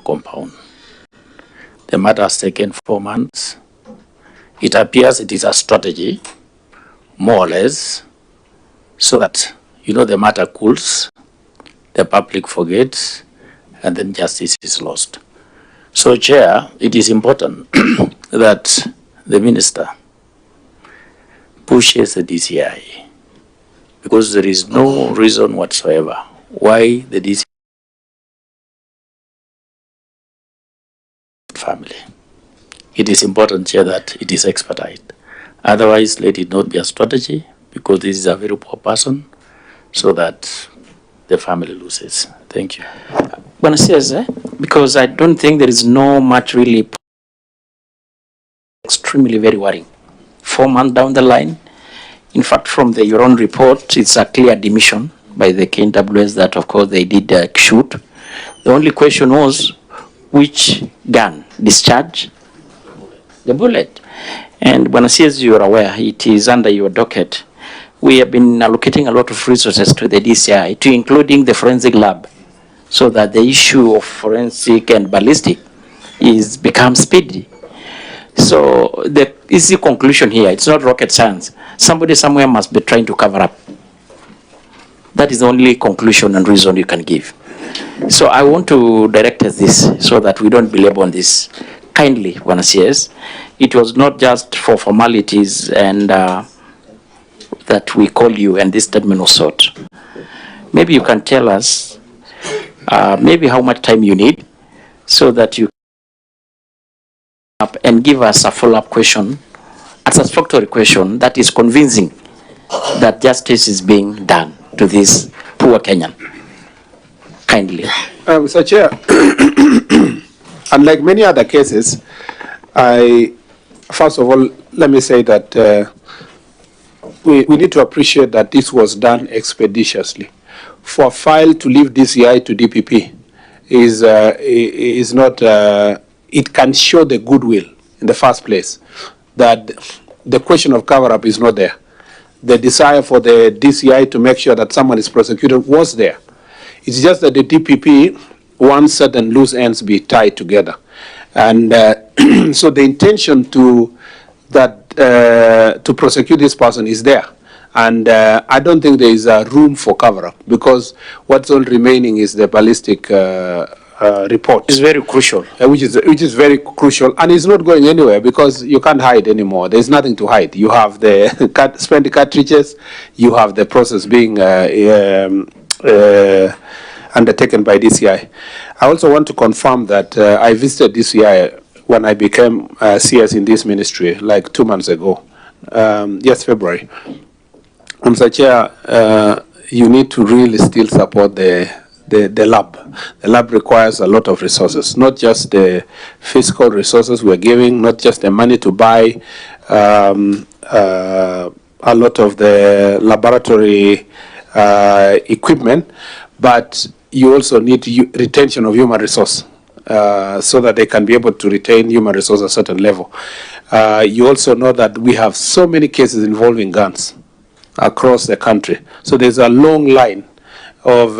compound. The matter has taken 4 months. It appears it is a strategy, more or less, so that, the matter cools, the public forgets, and then justice is lost. So, Chair, it is important that the Minister pushes the DCI, because there is no reason whatsoever why the DCI family. It is important, Chair, that it is expedited. Otherwise, let it not be a strategy, because this is a very poor person, so that the family loses. Thank you. Because I don't think there is no much really extremely very worrying. 4 months down the line, in fact, from your own report, it's a clear admission by the KWS that, of course, they did shoot. The only question was, which gun? Discharge? The bullet. And when as you are aware, it is under your docket. We have been allocating a lot of resources to the DCI, to including the forensic lab, so that the issue of forensic and ballistic becomes speedy. So the easy conclusion here, it's not rocket science. Somebody somewhere must be trying to cover up. That is the only conclusion and reason you can give. So I want to direct us this so that we don't belabor on this. Kindly, Wanasias, it was not just for formalities and that we call you and this statement was sought. Maybe you can tell us maybe how much time you need so that you up and give us a follow-up question, a satisfactory question that is convincing that justice is being done to this poor Kenyan. Kindly. Mr. Chair, unlike many other cases, first of all, let me say that we need to appreciate that this was done expeditiously. For a file to leave DCI to DPP is not, it can show the goodwill in the first place, that the question of cover-up is not there. The desire for the DCI to make sure that someone is prosecuted was there. It's just that the DPP wants certain loose ends be tied together. And so the intention to prosecute this person is there. And I don't think there is room for cover-up, because what's all remaining is the ballistic report. It's very crucial. Which is very crucial, and it's not going anywhere because you can't hide anymore. There's nothing to hide. You have the spent cartridges, you have the process being undertaken by DCI. I also want to confirm that I visited DCI when I became CS in this ministry, like 2 months ago, yes, February. Mr. Chair, you need to really still support the lab. The lab requires a lot of resources, not just the fiscal resources we're giving, not just the money to buy a lot of the laboratory equipment, but you also need retention of human resource so that they can be able to retain human resource at a certain level. You also know that we have so many cases involving guns across the country. So there's a long line of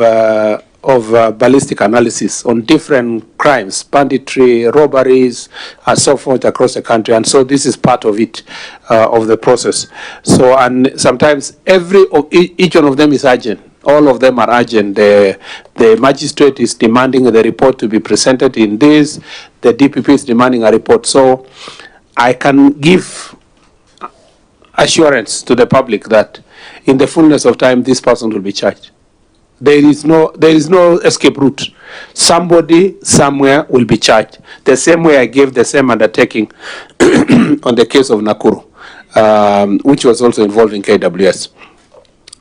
ballistic analysis on different crimes, banditry, robberies, and so forth across the country. And so this is part of it, of the process. So, and sometimes each one of them is urgent. All of them are urgent. The magistrate is demanding the report to be presented in this. The DPP is demanding a report. So I can give assurance to the public that in the fullness of time, this person will be charged. There is no escape route. Somebody somewhere will be charged. The same way I gave the same undertaking on the case of Nakuru, which was also involving KWS.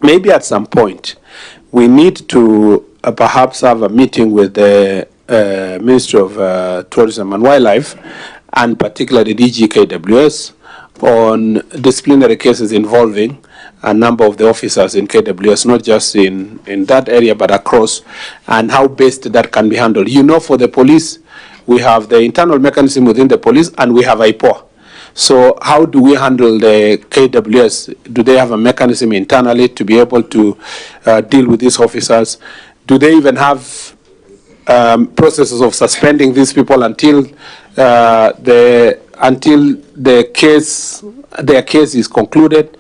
Maybe at some point, we need to perhaps have a meeting with the Ministry of Tourism and Wildlife, and particularly DG KWS, on disciplinary cases involving a number of the officers in KWS, not just in that area, but across, and how best that can be handled. You know, for the police, we have the internal mechanism within the police, and we have IPOA. So how do we handle the KWS? Do they have a mechanism internally to be able to deal with these officers? Do they even have processes of suspending these people until their case is concluded.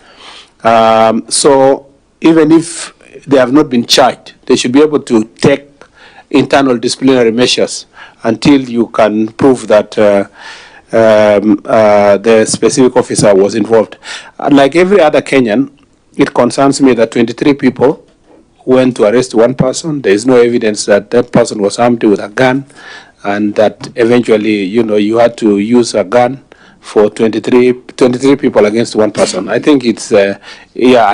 So even if they have not been charged, they should be able to take internal disciplinary measures until you can prove that the specific officer was involved. Like every other Kenyan, it concerns me that 23 people went to arrest one person. There is no evidence that that person was armed with a gun, and that eventually, you had to use a gun for 23 people against one person. I think it's an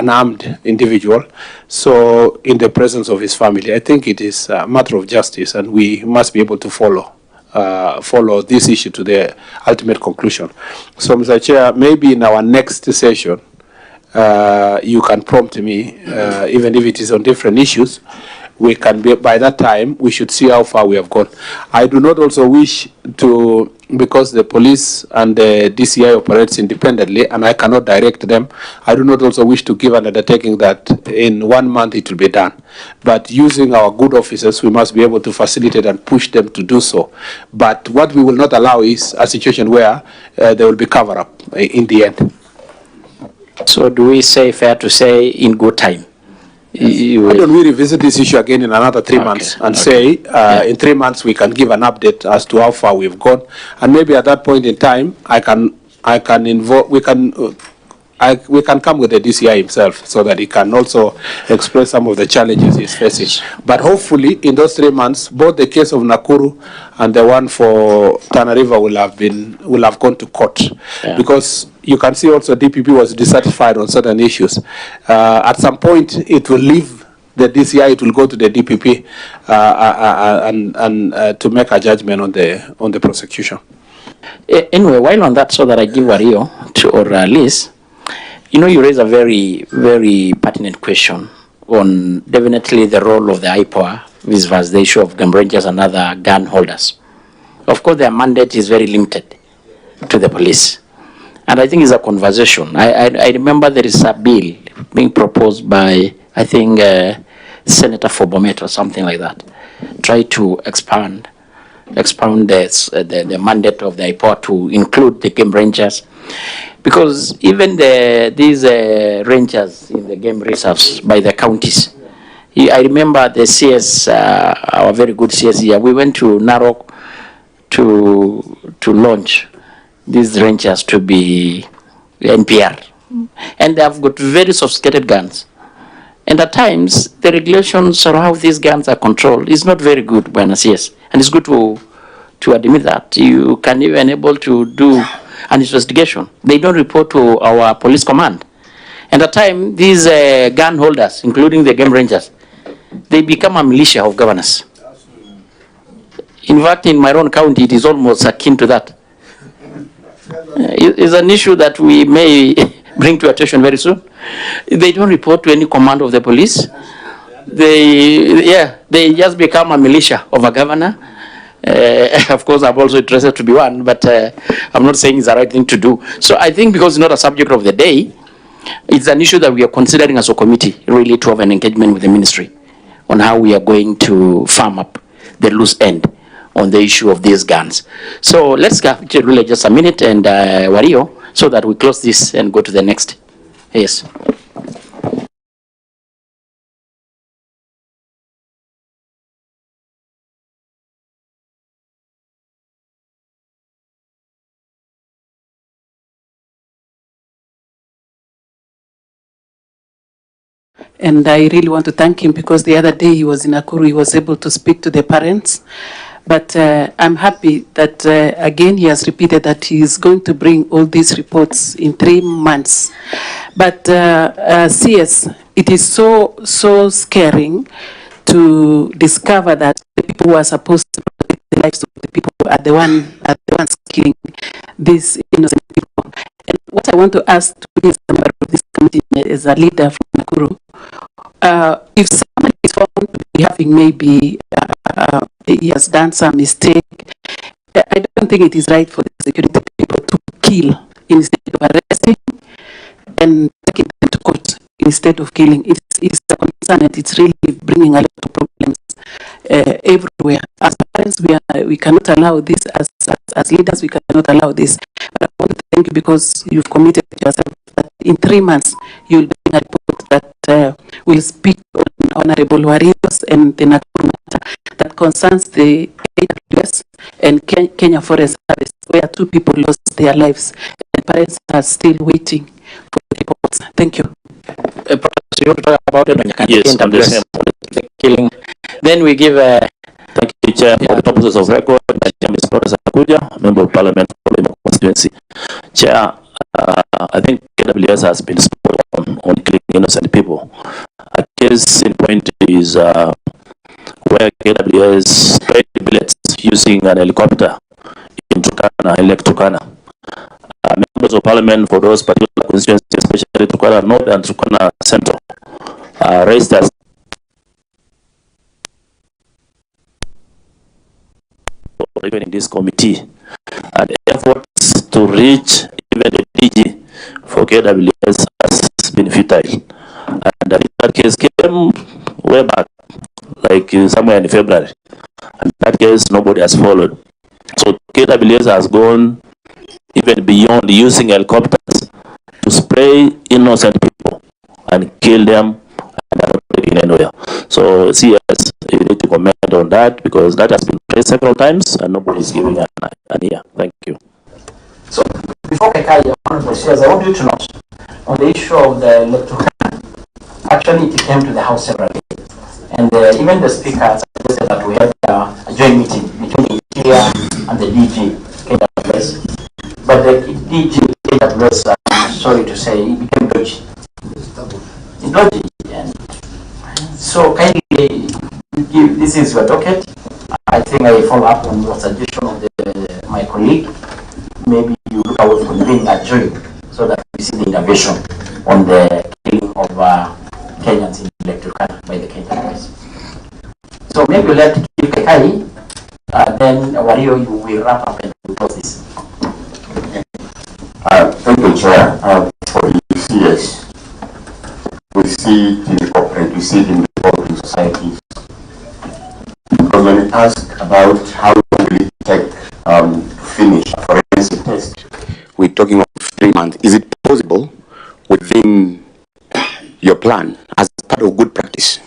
armed individual. So in the presence of his family, I think it is a matter of justice, and we must be able to follow this issue to the ultimate conclusion. So, Mr. Chair, maybe in our next session, you can prompt me, even if it is on different issues. We can be, by that time, we should see how far we have gone. I do not also wish to, because the police and the DCI operates independently, and I cannot direct them, I do not also wish to give an undertaking that in 1 month it will be done. But using our good officers, we must be able to facilitate and push them to do so. But what we will not allow is a situation where there will be cover-up in the end. So do we say, fair to say, in good time? Yes. Why don't we revisit this issue again in another 3 months and say in 3 months we can give an update as to how far we've gone, and maybe at that point in time we can come with the DCI himself so that he can also express some of the challenges he's facing. But hopefully in those 3 months, both the case of Nakuru and the one for Tana River will have gone to court, because you can see also DPP was dissatisfied on certain issues. At some point, it will leave the DCI, it will go to the DPP and to make a judgment on the prosecution. Anyway, while on that, so that I give Wario or Liz, you raise a very, very pertinent question on definitely the role of the IPOA versus the issue of gun rangers and other gun holders. Of course, their mandate is very limited to the police. And I think it's a conversation. I remember there is a bill being proposed by, I think, Senator Fobomet or something like that. Try to expound the mandate of the IPOA to include the game rangers. Because even these rangers in the game reserves by the counties, I remember the CS, our very good CS here, we went to Narok to launch these rangers to be NPR. And they have got very sophisticated guns. And at times, the regulations or how these guns are controlled is not very good by an CS. And it's good to admit that. You can even able to do an investigation. They don't report to our police command. And at times, these gun holders, including the game rangers, they become a militia of governors. In fact, in my own county, it is almost akin to that. It's an issue that we may bring to attention very soon. They don't report to any command of the police. They just become a militia of a governor. Of course, I'm also interested to be one, but I'm not saying it's the right thing to do. So I think because it's not a subject of the day, it's an issue that we are considering as a committee, really to have an engagement with the ministry on how we are going to farm up the loose end on the issue of these guns. So let's get really just a minute and Wario, so that we close this and go to the next. Yes. And I really want to thank him, because the other day he was in Nakuru, he was able to speak to the parents. But I'm happy that, again, he has repeated that he is going to bring all these reports in 3 months. But CS, it is so scaring to discover that the people who are supposed to protect the lives of the people are the ones killing these innocent people. And what I want to ask to this member of this committee as a leader from Nakuru, if somebody is found to be having maybe he has done some mistake, I don't think it is right for the security people to kill instead of arresting and taking them to court instead of killing. It's a concern, and it's really bringing a lot of problems everywhere. As parents, we cannot allow this. As leaders, we cannot allow this. But I want to thank you because you've committed yourself that in 3 months you will bring a report that will speak on Honorable Warriors and the Nakuru matter that concerns the AWS and Kenya Forest Service, where 2 people lost their lives. And parents are still waiting for the reports. Thank you. You want to talk about it? Yes, on the killing. Then we give thank you, Chair. For the purposes of record, my name is Professor Akuja, Member of Parliament for the constituency. Chair, I think KWS has been spot on killing innocent people. A case in point is where KWS sprayed bullets using an helicopter in Turkana, in Lake Turkana. Members of Parliament for those particular constituencies, especially Turkana North and Turkana Central, raised as even in this committee, and efforts to reach even the DG for KWS has been futile. And I think that case came way back, like somewhere in February. And that case, nobody has followed. So KWS has gone even beyond using helicopters to spray innocent people and kill them and not taking anywhere. So CS, you need to comment on that because that has been raised several times and nobody is giving an ear. Thank you. So before I want you to know on the issue of the electoral. Actually, it came to the House separately, and even the Speaker suggested that we have a joint meeting between the Interior and the DG KWS. But the DG KWS, I'm sorry to say, it became dodgy. It's dodgy, and so kindly give, this is your docket. I think I follow up on your suggestion of my colleague. Maybe you look at what we convene a joint so that we see the intervention on the killing of Kenyans in Turkana by the Kenyans. So maybe let keep Kai, then Wario, you will wrap up and close this. Thank you, Chair. For the CS, we see it in the corporate, we see it in the developing societies. Because when we ask about how long will it take to finish a forensic test, we're talking of 3 months. Is it possible within your plan as part of good practice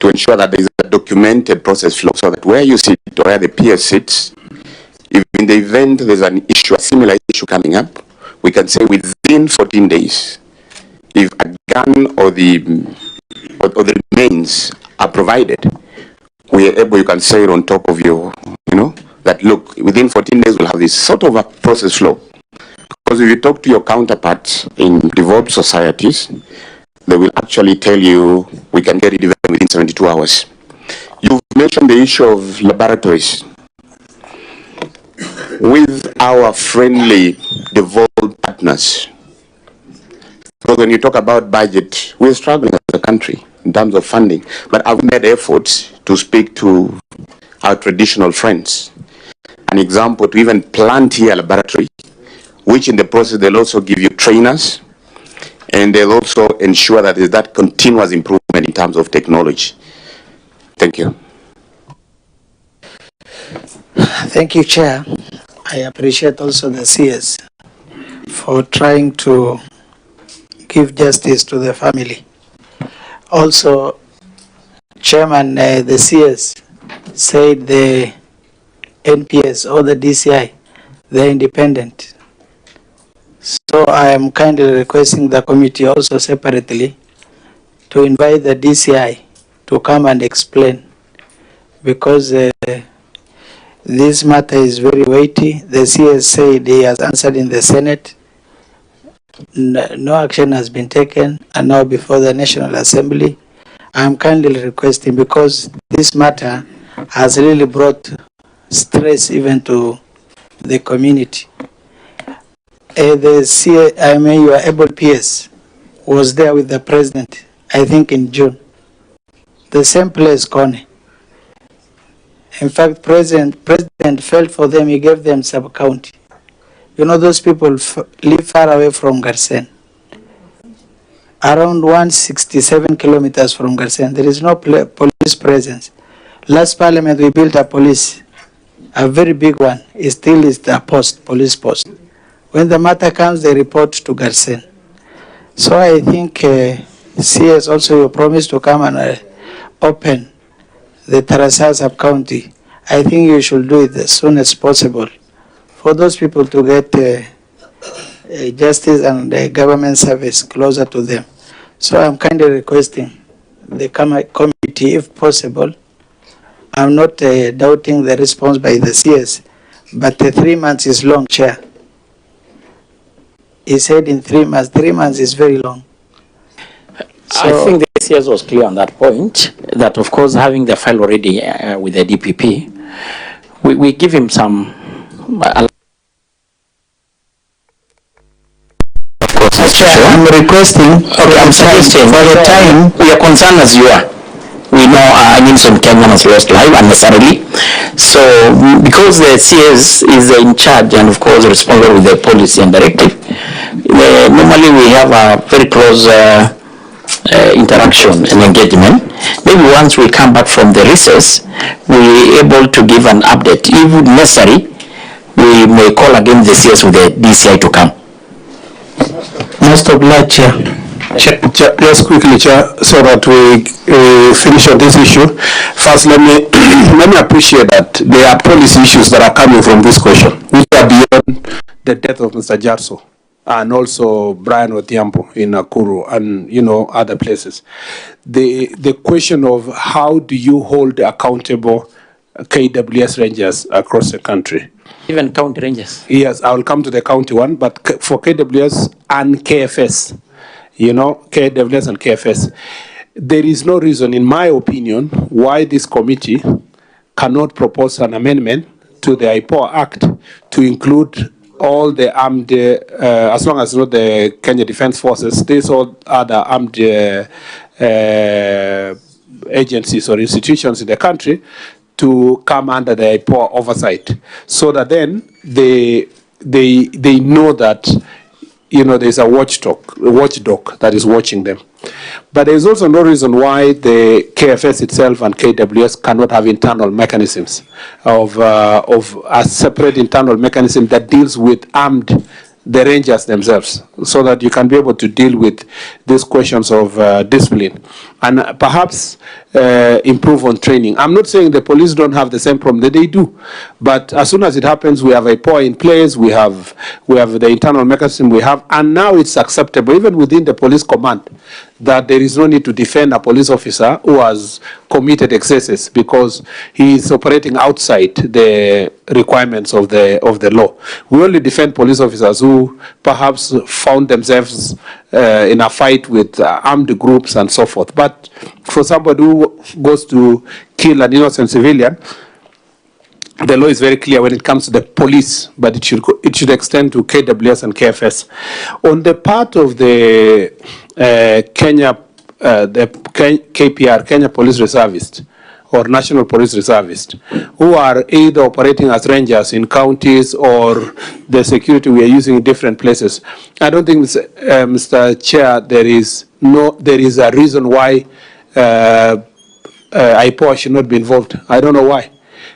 to ensure that there is a documented process flow so that where you sit or where the PS sits, if in the event there's an issue, a similar issue coming up, we can say within 14 days, if a gun or the remains are provided, we are able, you can say it on top of your, that look, within 14 days we'll have this sort of a process flow. Because if you talk to your counterparts in developed societies, they will actually tell you we can get it even within 72 hours. You've mentioned the issue of laboratories. With our friendly devolved partners, because when you talk about budget, we're struggling as a country in terms of funding, but I've made efforts to speak to our traditional friends. An example, to even plant here a laboratory, which in the process they'll also give you trainers, and they'll also ensure that there's that continuous improvement in terms of technology. Thank you. Thank you, Chair. I appreciate also the CS for trying to give justice to the family. Also, Chairman, the CS said the NPS or the DCI, they're independent. So I am kindly requesting the committee also separately to invite the DCI to come and explain, because this matter is very weighty. The CS said he has answered in the Senate. No action has been taken, and now before the National Assembly. I am kindly requesting, because this matter has really brought stress even to the community. Your able PS was there with the president, I think in June. The same place, Kone. In fact, President felt for them, he gave them sub-county. You know, those people live far away from Garsen. Around 167 kilometers from Garsen. There is no police presence. Last parliament, we built a police, a very big one. It still is the post, police post. When the matter comes, they report to Garsen. So I think CS also promised to come and open the Tarasa sub-county. I think you should do it as soon as possible for those people to get justice and government service closer to them. So I'm kindly requesting the committee, if possible. I'm not doubting the response by the CS, but 3 months is long, Chair. He said in 3 months. 3 months is very long. So, I think the CS was clear on that point, that of course having the file already with the DPP, we give him some... I'm requesting, okay, I'm suggesting for the time, we are concerned as you are. We know some Kenyans lost life unnecessarily. So because the CS is in charge and of course responsible with the policy and directive, normally we have a very close interaction and engagement. Maybe once we come back from the recess, we are able to give an update. If necessary, we may call again the CS with the DCI to come. Most obliged, Chair. Just quickly, Chair, so that we finish on this issue. First, let me appreciate that there are policy issues that are coming from this question, which are beyond the death of Mr. Jarso and also Brian Odhiambo in Nakuru and other places. The question of how do you hold accountable KWS rangers across the country? Even county rangers. Yes, I will come to the county one, but for KWS and KFS, KWS and KFS, there is no reason, in my opinion, why this committee cannot propose an amendment to the IPOA Act to include all the armed, as long as not the Kenya Defense Forces, these all other armed agencies or institutions in the country, to come under the IPOA oversight, so that then they know that there's a watchdog that is watching them. But there's also no reason why the KFS itself and KWS cannot have internal mechanisms of a separate internal mechanism that deals with the rangers themselves, so that you can be able to deal with these questions of discipline and perhaps improve on training. I'm not saying the police don't have the same problem, that they do, but as soon as it happens, we have a POA in place, we have the internal mechanism we have, and now it's acceptable, even within the police command, that there is no need to defend a police officer who has committed excesses because he is operating outside the requirements of the law. We only defend police officers who perhaps found themselves in a fight with armed groups and so forth. But for somebody who goes to kill an innocent civilian, the law is very clear when it comes to the police, but it should extend to KWS and KFS. On the part of the KPR, Kenya Police Reservist, or National Police Reservist, who are either operating as rangers in counties or the security we are using in different places. I don't think, Mr. Chair, there is a reason why IPOA should not be involved. I don't know why.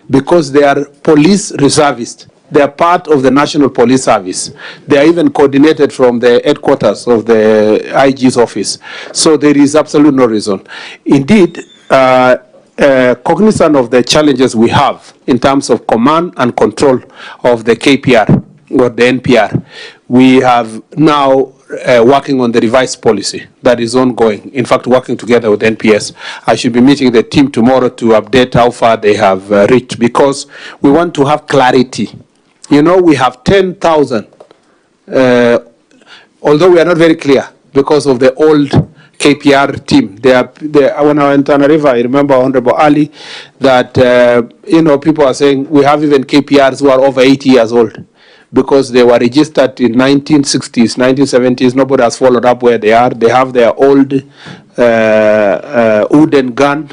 Because they are police reservists. They are part of the National Police Service. They are even coordinated from the headquarters of the IG's office. So there is absolutely no reason. Indeed, cognizant of the challenges we have in terms of command and control of the KPR or the NPR, we have now working on the revised policy that is ongoing. In fact, working together with NPS. I should be meeting the team tomorrow to update how far they have reached, because we want to have clarity. We have 10,000, although we are not very clear because of the old KPR team. When I went on a river, I remember Honorable Ali, that people are saying we have even KPRs who are over 80 years old, because they were registered in 1960s, 1970s. Nobody has followed up where they are. They have their old wooden gun.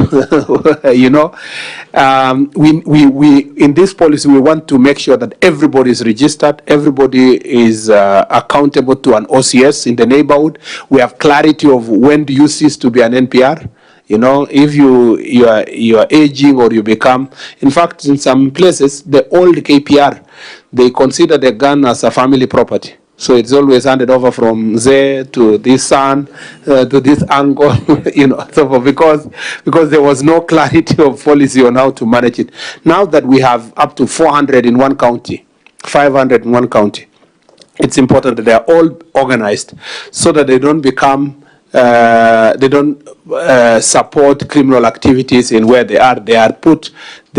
We in this policy, we want to make sure that everybody is registered, everybody is accountable to an OCS in the neighborhood. We have clarity of when do you cease to be an NPR. You know, if you are aging or you become, in fact, in some places, the old KPR, they consider the gun as a family property. So it's always handed over from there to this son, to this uncle, you know, so because there was no clarity of policy on how to manage it. Now that we have up to 400 in one county, 500 in one county, it's important that they are all organized so that they don't become, they don't support criminal activities in where they are. They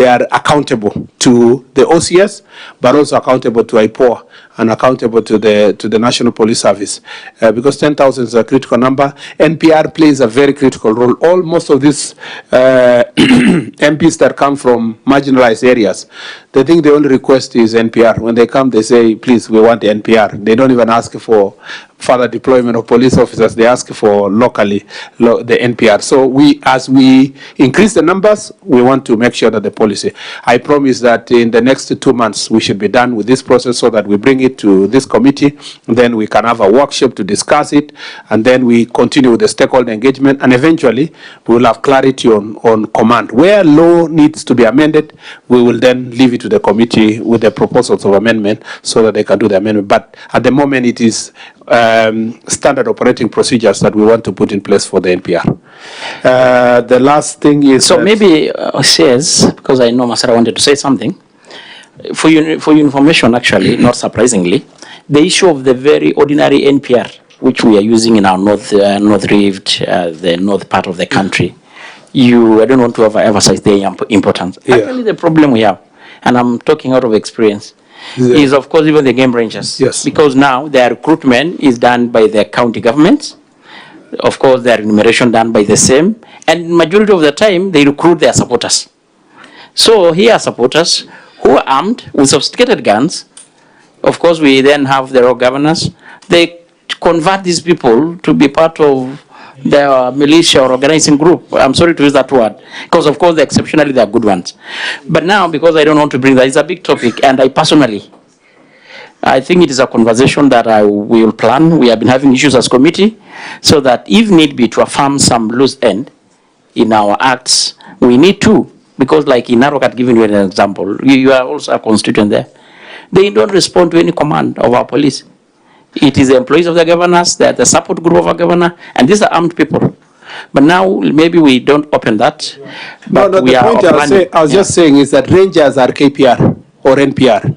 are accountable to the OCS, but also accountable to IPOA and accountable to the National Police Service, because 10,000 is a critical number. NPR plays a very critical role. Most of these MPs that come from marginalized areas, they think the only request is NPR. When they come, they say, please, we want the NPR. They don't even ask for further deployment of police officers. They ask for locally the NPR. So as we increase the numbers, we want to make sure that the policy. I promise that in the next 2 months, we should be done with this process so that we bring it to this committee. Then we can have a workshop to discuss it. And then we continue with the stakeholder engagement. And eventually, we will have clarity on command. Where law needs to be amended, we will then leave it to the committee with the proposals of amendment so that they can do the amendment. But at the moment, it is standard operating procedures that we want to put in place for the NPR. The last thing is... So maybe says, because I know Masara wanted to say something, for your information, actually, not surprisingly, the issue of the very ordinary NPR, which we are using in our north Rift, the north part of the country, I don't want to emphasize the importance. Yeah. Actually, the problem we have, and I'm talking out of experience, is of course even the game rangers. Yes. Because now their recruitment is done by the county governments. Of course, their remuneration done by the same. And majority of the time, they recruit their supporters. So here are supporters who are armed with sophisticated guns. Of course, we then have the road governors. They convert these people to be part of their militia or organizing group. I'm sorry to use that word, because of course, exceptionally, they are good ones. But now, because I don't want to bring that, it's a big topic, and I think it is a conversation that we will plan. We have been having issues as committee, so that if need be to affirm some loose end in our acts, we need to, because like in Narok, I've given you an example, you are also a constituent there. They don't respond to any command of our police. It is the employees of the governors, they are the support group of our governor, and these are armed people. But now, maybe we don't open that. But no, the point I was just saying is that rangers are KPR or NPR.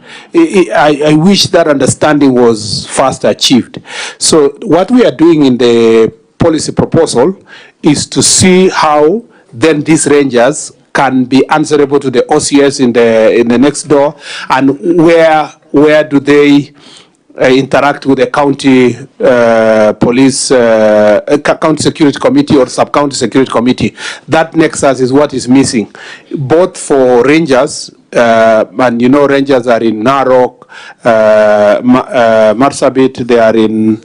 I wish that understanding was fast achieved. So what we are doing in the policy proposal is to see how then these rangers can be answerable to the OCS in the next door, and where do they interact with the county police, county security committee or sub-county security committee. That nexus is what is missing, both for rangers, and you know rangers are in Narok, Marsabit, they are in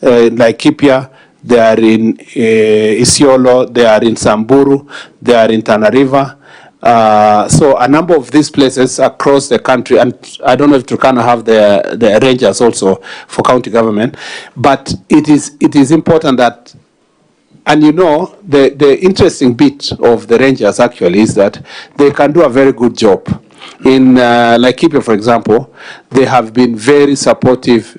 Laikipia, they are in Isiolo, they are in Samburu, they are in Tana River. So a number of these places across the country, and I don't know if Turkana have the rangers also for county government, but it is important that, and you know, the interesting bit of the rangers actually is that they can do a very good job. In Laikipia, for example, they have been very supportive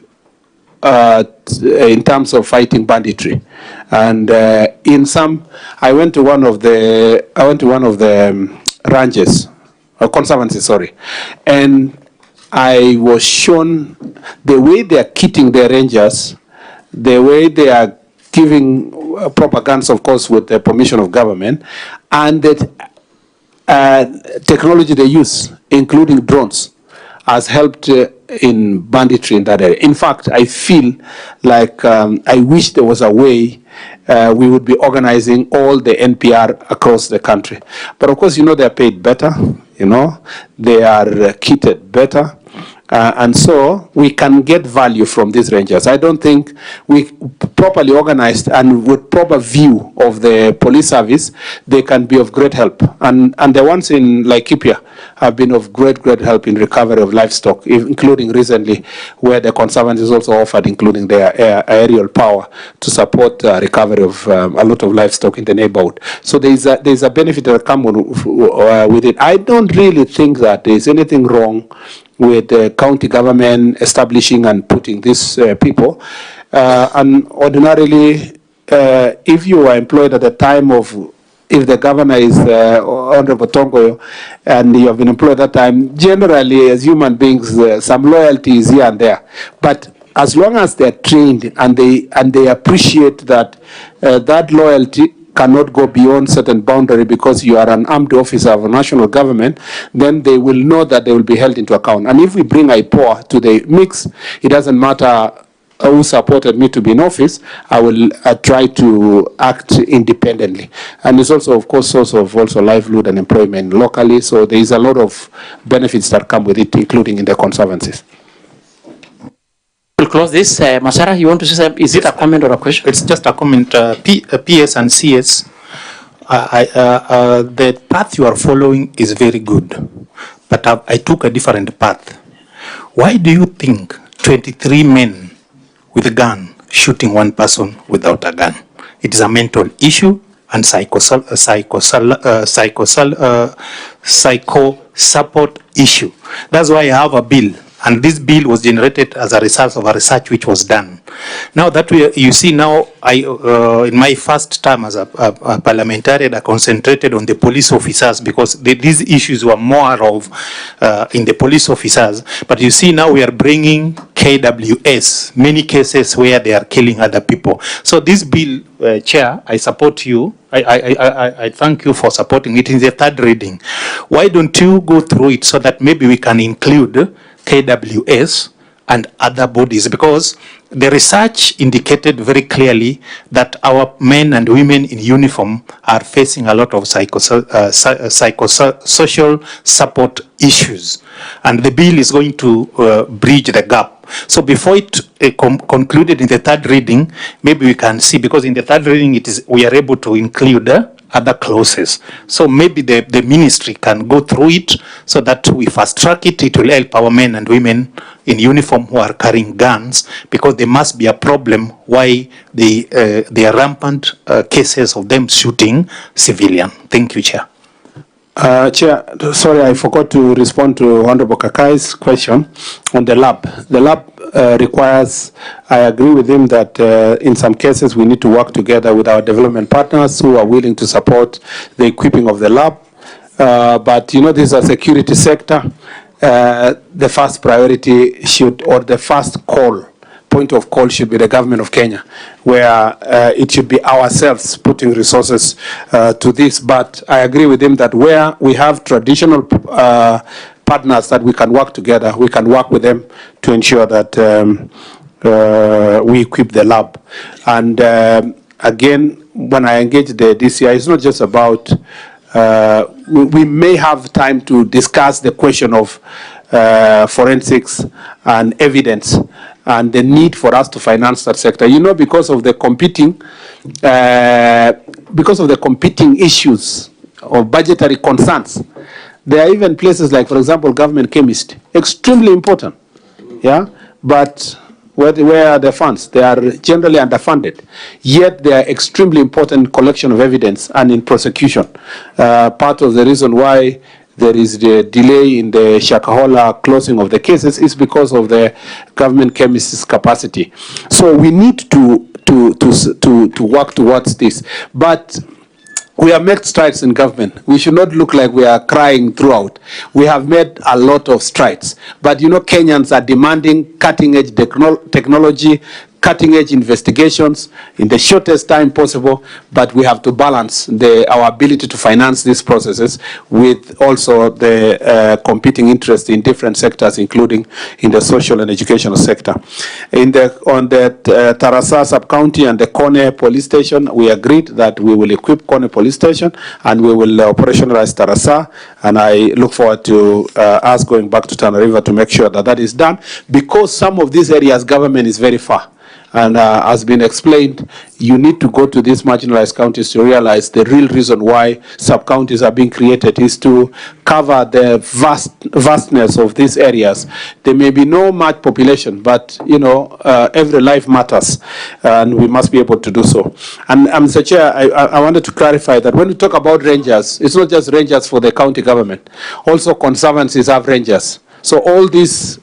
in terms of fighting banditry, and in some, I went to one of the ranches, or conservancy, sorry, and I was shown the way they are kitting their rangers, the way they are giving proper guns, of course, with the permission of government, and the technology they use, including drones, has helped in banditry in that area. In fact, I feel like I wish there was a way we would be organizing all the NPR across the country. But of course, you know, they are paid better, you know, they are kitted better. And so we can get value from these rangers. I don't think we properly organized and with proper view of the police service, they can be of great help. And the ones in Laikipia have been of great help in recovery of livestock, including recently where the Conservancies also offered, including their aerial power to support recovery of a lot of livestock in the neighborhood. So there's a benefit that come with it. I don't really think that there's anything wrong with the county government establishing and putting these people. And ordinarily, if you are employed at the time of, if the governor is Honorable Tongoyo, and you have been employed at that time, generally as human beings, some loyalty is here and there. But as long as they're trained and they appreciate that that loyalty cannot go beyond certain boundary because you are an armed officer of a national government, then they will know that they will be held into account. And if we bring IPOA to the mix, it doesn't matter who supported me to be in office, I will try to act independently. And it's also, of course, source of also livelihood and employment locally. So there is a lot of benefits that come with it, including in the conservancies. We'll close this. Masara, you want to say something? Is it a comment or a question? It's just a comment. PS and CS, the path you are following is very good, but I took a different path. Why do you think 23 men with a gun shooting one person without a gun? It is a mental issue and psycho support issue. That's why I have a bill. And this bill was generated as a result of a research which was done. Now that you see now, in my first term as a parliamentarian, I concentrated on the police officers because these issues were more of in the police officers. But you see now we are bringing KWS, many cases where they are killing other people. So this bill, Chair, I support you. I thank you for supporting it in the third reading. Why don't you go through it so that maybe we can include KWS and other bodies, because the research indicated very clearly that our men and women in uniform are facing a lot of psychosocial support issues, and the bill is going to bridge the gap. So before it concluded in the third reading, maybe we can see, because in the third reading we are able to include other clauses. So maybe the ministry can go through it so that we fast track it. It will help our men and women in uniform who are carrying guns, because there must be a problem why there are rampant cases of them shooting civilian. Thank you, Chair. Chair, sorry, I forgot to respond to Honorable Kakai's question on the lab. The lab requires, I agree with him that in some cases we need to work together with our development partners who are willing to support the equipping of the lab. But you know, this is a security sector. The first priority should, or the first point of call should be the government of Kenya, where it should be ourselves putting resources to this. But I agree with him that where we have traditional partners that we can work together, we can work with them to ensure that we equip the lab. And again, when I engage the DCI, it's not just about, we may have time to discuss the question of forensics and evidence and the need for us to finance that sector. You know, because of the competing issues of budgetary concerns, there are even places like, for example, government chemist, extremely important, yeah, but where are the funds? They are generally underfunded, yet they are extremely important in collection of evidence and in prosecution. Part of the reason why there is the delay in the Shakahola closing of the cases is because of the government chemist's capacity. So we need to work towards this. But we have made strides in government. We should not look like we are crying throughout. We have made a lot of strides. But you know, Kenyans are demanding cutting-edge technology, cutting-edge investigations in the shortest time possible, but we have to balance our ability to finance these processes with also the competing interests in different sectors, including in the social and educational sector. On the Tarasa sub-county and the Kone police station, we agreed that we will equip Kone police station and we will operationalize Tarasa, and I look forward to us going back to Tana River to make sure that that is done, because some of these areas government is very far. And as been explained, you need to go to these marginalized counties to realize the real reason why sub-counties are being created is to cover the vastness of these areas. There may be no much population, but every life matters, and we must be able to do so. And Mr. Chair, I wanted to clarify that when we talk about rangers, it's not just rangers for the county government. Also conservancies have rangers. So all these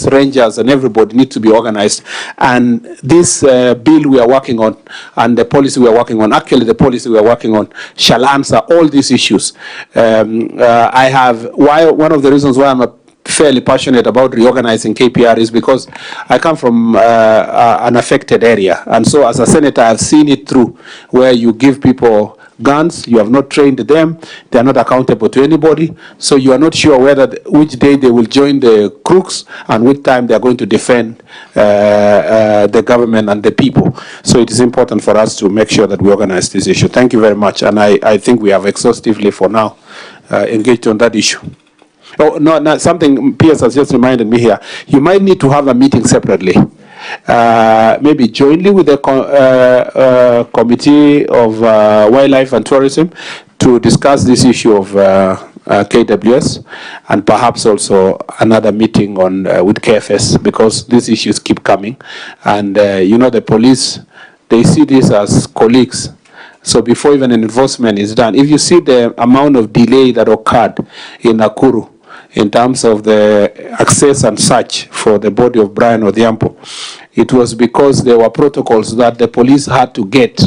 rangers and everybody need to be organized. And this bill we are working on and the policy we are working on, actually the policy we are working on, shall answer all these issues. One of the reasons why I'm fairly passionate about reorganizing KPR is because I come from an affected area. And so as a senator, I've seen it through, where you give people guns, you have not trained them, they are not accountable to anybody, so you are not sure which day they will join the crooks and which time they are going to defend the government and the people. So it is important for us to make sure that we organize this issue. Thank you very much, and I think we have exhaustively for now engaged on that issue. Oh, no, something Pierce has just reminded me here. You might need to have a meeting separately. Maybe jointly with the Committee of Wildlife and Tourism to discuss this issue of KWS, and perhaps also another meeting on with KFS, because these issues keep coming. And the police, they see this as colleagues. So before even an enforcement is done, if you see the amount of delay that occurred in Nakuru, in terms of the access and search for the body of Brian Odhiambo, it was because there were protocols that the police had to get,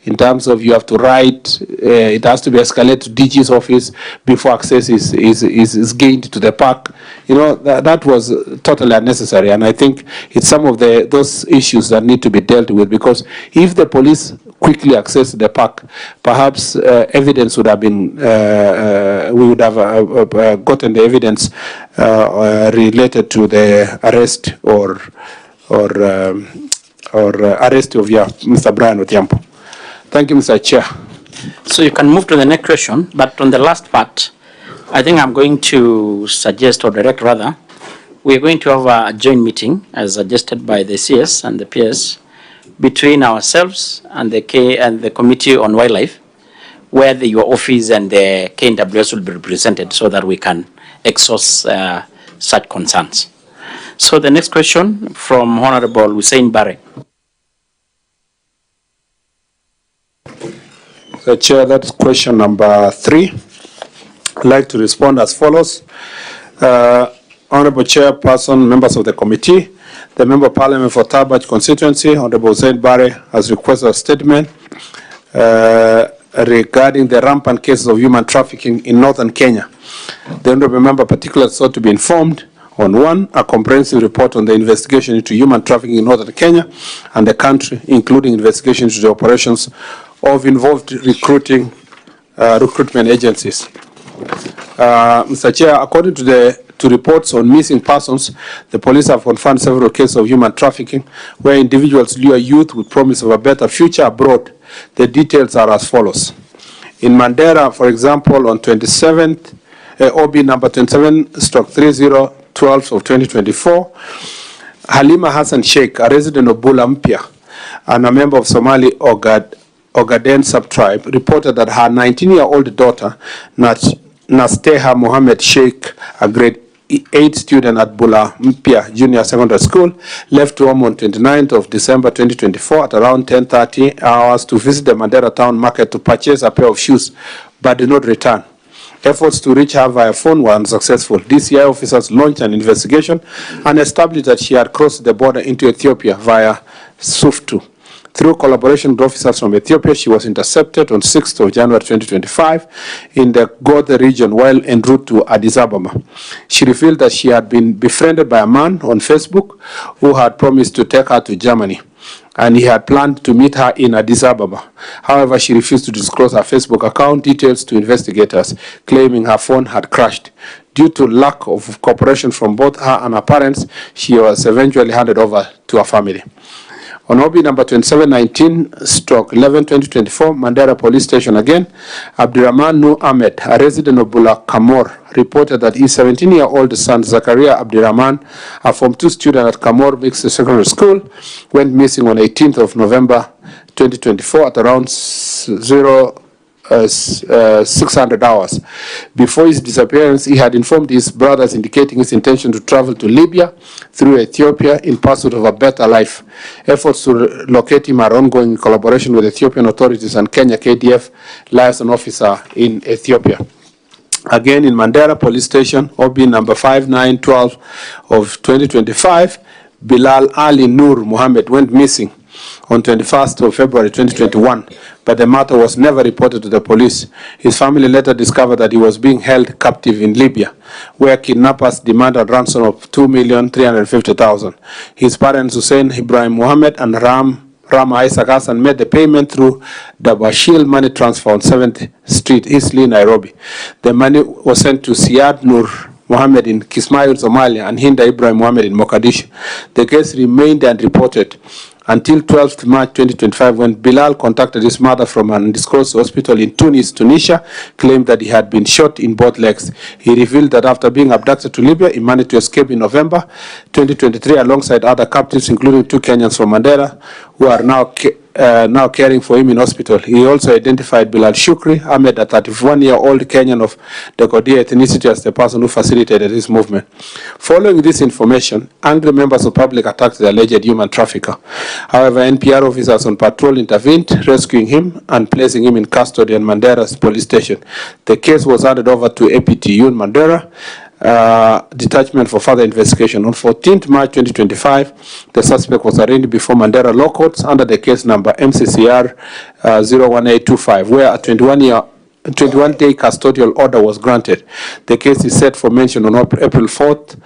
in terms of you have to write, it has to be escalated to DG's office before access is gained to the park. That was totally unnecessary, and I think it's some of those issues that need to be dealt with, because if the police quickly access the park, perhaps evidence would have been, we would have gotten the evidence related to the arrest or arrest of Mr. Brian Odhiambo. Thank you, Mr. Chair. So you can move to the next question, but on the last part, I think I'm going to suggest, or direct rather, we're going to have a joint meeting as suggested by the CS and the PS between ourselves and the Committee on Wildlife, where your office and the KWS will be represented, so that we can exhaust such concerns. So the next question from Honorable Hussein Bare. So Chair, that's question number 3. I'd like to respond as follows. Honorable Chairperson, members of the committee, the Member of Parliament for Tarbaj constituency, Honorable Hussein Bare, has requested a statement regarding the rampant cases of human trafficking in northern Kenya. The Honorable Member particularly sought to be informed on 1, a comprehensive report on the investigation into human trafficking in northern Kenya and the country, including investigation into the operations of involved recruitment agencies. Mr. Chair, according to reports on missing persons, the police have confirmed several cases of human trafficking where individuals lure youth with promise of a better future abroad. The details are as follows. In Mandera, for example, on 27th, OB number 27/3012 of 2024, Halima Hassan Sheikh, a resident of Bula Mpya and a member of Somali Ogaden sub-tribe, reported that her 19-year-old daughter, Nasteha Mohammed Sheikh, a grade 8 student at Bula Mpya Junior Secondary School, left home on 29th of December 2024 at around 10:30 hours to visit the Mandera town market to purchase a pair of shoes, but did not return. Efforts to reach her via phone were unsuccessful. DCI officers launched an investigation and established that she had crossed the border into Ethiopia via Suftu. Through collaboration with officers from Ethiopia, she was intercepted on 6th of January 2025 in the Gode region while en route to Addis Ababa. She revealed that she had been befriended by a man on Facebook who had promised to take her to Germany. and he had planned to meet her in Addis Ababa. However, she refused to disclose her Facebook account details to investigators, claiming her phone had crashed. Due to lack of cooperation from both her and her parents, she was eventually handed over to her family. On OB number 2719/11/2024, Mandera Police Station again, Abdirahman Nur Ahmed, a resident of Kamor, reported that his 17-year-old son Zakaria Abdirahman, a Form 2 student at Kamor Mixed Secondary School, went missing on 18th of November 2024 at around 600 hours. Before his disappearance, he had informed his brothers, indicating his intention to travel to Libya through Ethiopia in pursuit of a better life. Efforts to locate him are ongoing in collaboration with Ethiopian authorities and Kenya KDF liaison officer in Ethiopia. Again, in Mandera Police Station, OB number 5912 of 2025, Bilal Ali Nur Mohammed went missing on 21st of February 2021, but the matter was never reported to the police. His family later discovered that he was being held captive in Libya, where kidnappers demanded a ransom of 2,350,000. His parents, Hussein Ibrahim Mohammed and Rama Isaac Hassan, made the payment through the Bashir money transfer on 7th Street, Eastleigh, Nairobi. The money was sent to Siad Nur Mohammed in Kismail, Somalia, and Hinda Ibrahim Mohammed in Mogadishu. The case remained unreported until 12th March 2025, when Bilal contacted his mother from an undisclosed hospital in Tunis, Tunisia, claimed that he had been shot in both legs. He revealed that after being abducted to Libya, he managed to escape in November 2023 alongside other captives, including 2 Kenyans from Mandera, who are now caring for him in hospital. He also identified Bilal Shukri Ahmed, a 31-year-old Kenyan of the Kodia ethnicity, as the person who facilitated his movement. Following this information, angry members of the public attacked the alleged human trafficker. However, NPR officers on patrol intervened, rescuing him and placing him in custody in Mandera's police station. The case was handed over to APTU in Mandera detachment for further investigation. On 14th March 2025, the suspect was arraigned before Mandera Law Courts under the case number MCCR 01825, where a 21-day custodial order was granted. The case is set for mention on April 4th,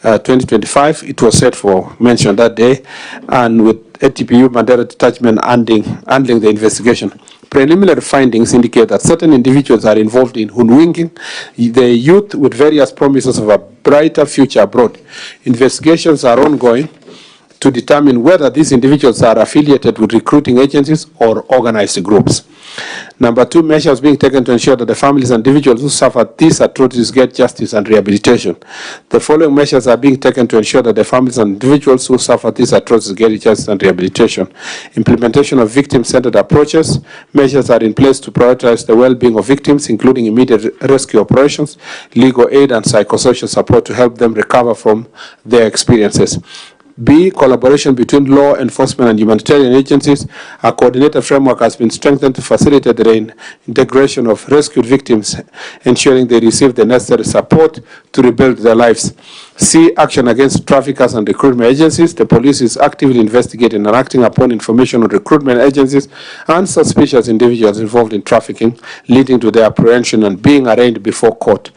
2025. It was set for mention that day, and with ATPU Mandera detachment handling the investigation. Preliminary findings indicate that certain individuals are involved in hoodwinking the youth with various promises of a brighter future abroad. Investigations are ongoing to determine whether these individuals are affiliated with recruiting agencies or organized groups. Number 2, measures being taken to ensure that the families and individuals who suffered these atrocities get justice and rehabilitation. The following measures are being taken to ensure that the families and individuals who suffered these atrocities get justice and rehabilitation. Implementation of victim-centered approaches. Measures are in place to prioritize the well-being of victims, including immediate rescue operations, legal aid, and psychosocial support to help them recover from their experiences. B, collaboration between law enforcement and humanitarian agencies. A coordinated framework has been strengthened to facilitate the reintegration of rescued victims, ensuring they receive the necessary support to rebuild their lives. C, action against traffickers and recruitment agencies. The police is actively investigating and acting upon information on recruitment agencies and suspicious individuals involved in trafficking, leading to their apprehension and being arraigned before court.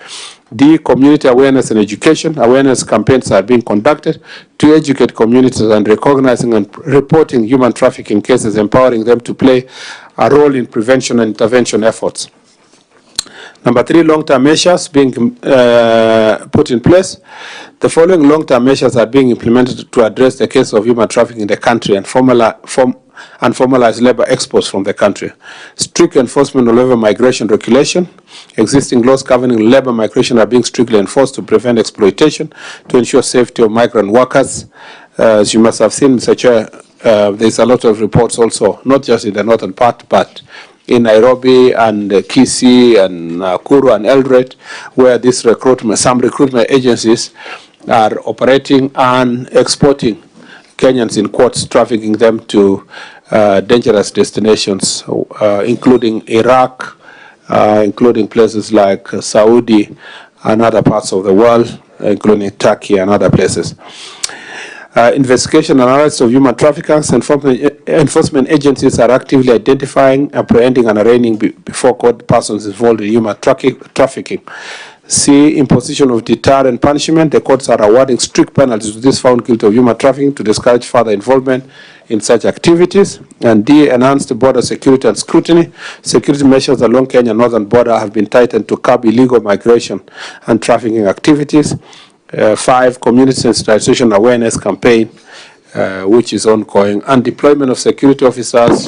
D, community awareness and education. Awareness campaigns are being conducted to educate communities and recognizing and reporting human trafficking cases, empowering them to play a role in prevention and intervention efforts. Number 3, long-term measures being put in place. The following long-term measures are being implemented to address the case of human trafficking in the country and formalize labor exports from the country. Strict enforcement of labor migration regulation. Existing laws governing labor migration are being strictly enforced to prevent exploitation, to ensure safety of migrant workers. As you must have seen, Mr. Chair, there's a lot of reports also, not just in the northern part, but in Nairobi and Kisii and Nakuru and Eldoret, where this some recruitment agencies are operating and exporting Kenyans in quotes, trafficking them to dangerous destinations, including Iraq, including places like Saudi and other parts of the world, including Turkey and other places. Investigation and arrest of human traffickers. Enforcement agencies are actively identifying, apprehending, and arraigning before court persons involved in human trafficking. C, imposition of deterrent punishment. The courts are awarding strict penalties to those found guilty of human trafficking to discourage further involvement in such activities. And D, enhanced border security and scrutiny. Security measures along Kenya northern border have been tightened to curb illegal migration and trafficking activities. 5, community sensitization awareness campaign, which is ongoing, and deployment of security officers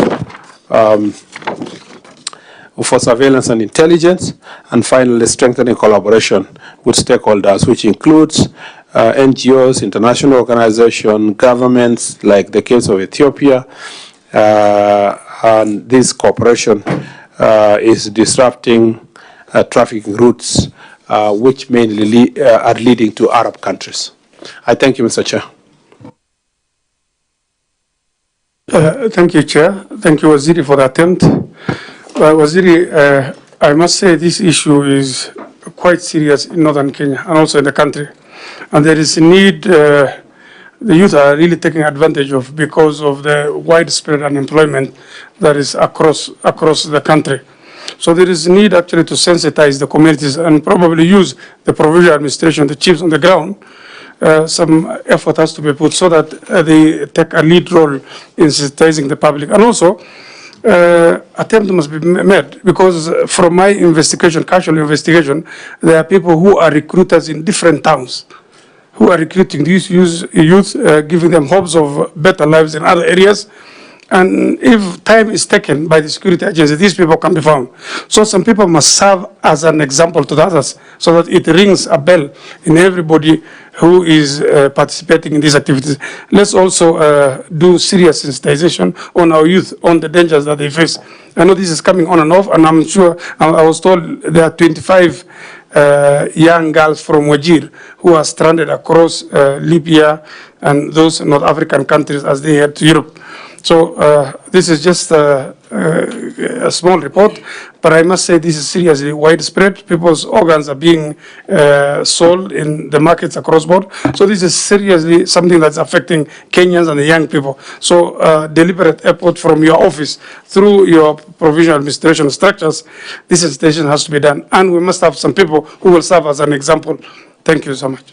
for surveillance and intelligence, and finally strengthening collaboration with stakeholders, which includes NGOs, international organizations, governments, like the case of Ethiopia, and this cooperation is disrupting trafficking routes, which mainly are leading to Arab countries. I thank you, Mr. Chair. Thank you, Chair. Thank you, Waziri, for the attempt. Waziri, I must say this issue is quite serious in northern Kenya and also in the country. And there is a need, the youth are really taking advantage of because of the widespread unemployment that is across the country. So there is a need actually to sensitize the communities and probably use the provincial administration, the chiefs on the ground. Some effort has to be put so that they take a lead role in sensitizing the public. And also, attempt must be made because from my investigation, casual investigation, there are people who are recruiters in different towns who are recruiting these youth, giving them hopes of better lives in other areas. And if time is taken by the security agency, these people can be found. So some people must serve as an example to the others so that it rings a bell in everybody who is participating in these activities. Let's also do serious sensitization on our youth, on the dangers that they face. I know this is coming on and off, and I'm sure, I was told there are 25 young girls from Wajir who are stranded across Libya and those North African countries as they head to Europe. So this is just a small report, but I must say this is seriously widespread. People's organs are being sold in the markets across board. So this is seriously something that's affecting Kenyans and the young people. So deliberate effort from your office through your provincial administration structures, this station has to be done. And we must have some people who will serve as an example. Thank you so much.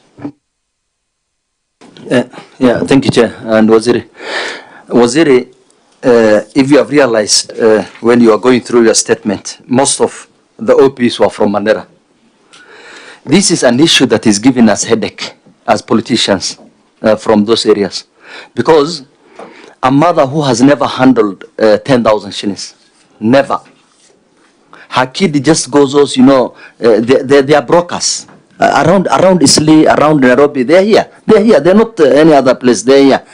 Yeah, thank you, Chair. And Waziri, if you have realized when you are going through your statement, most of the OPs were from Mandera. This is an issue that is giving us headache as politicians from those areas. Because a mother who has never handled 10,000 shillings, never. Her kid just goes, you know, they are brokers. Around Isli, around Nairobi, they're here. They're here. They're not any other place. They're here.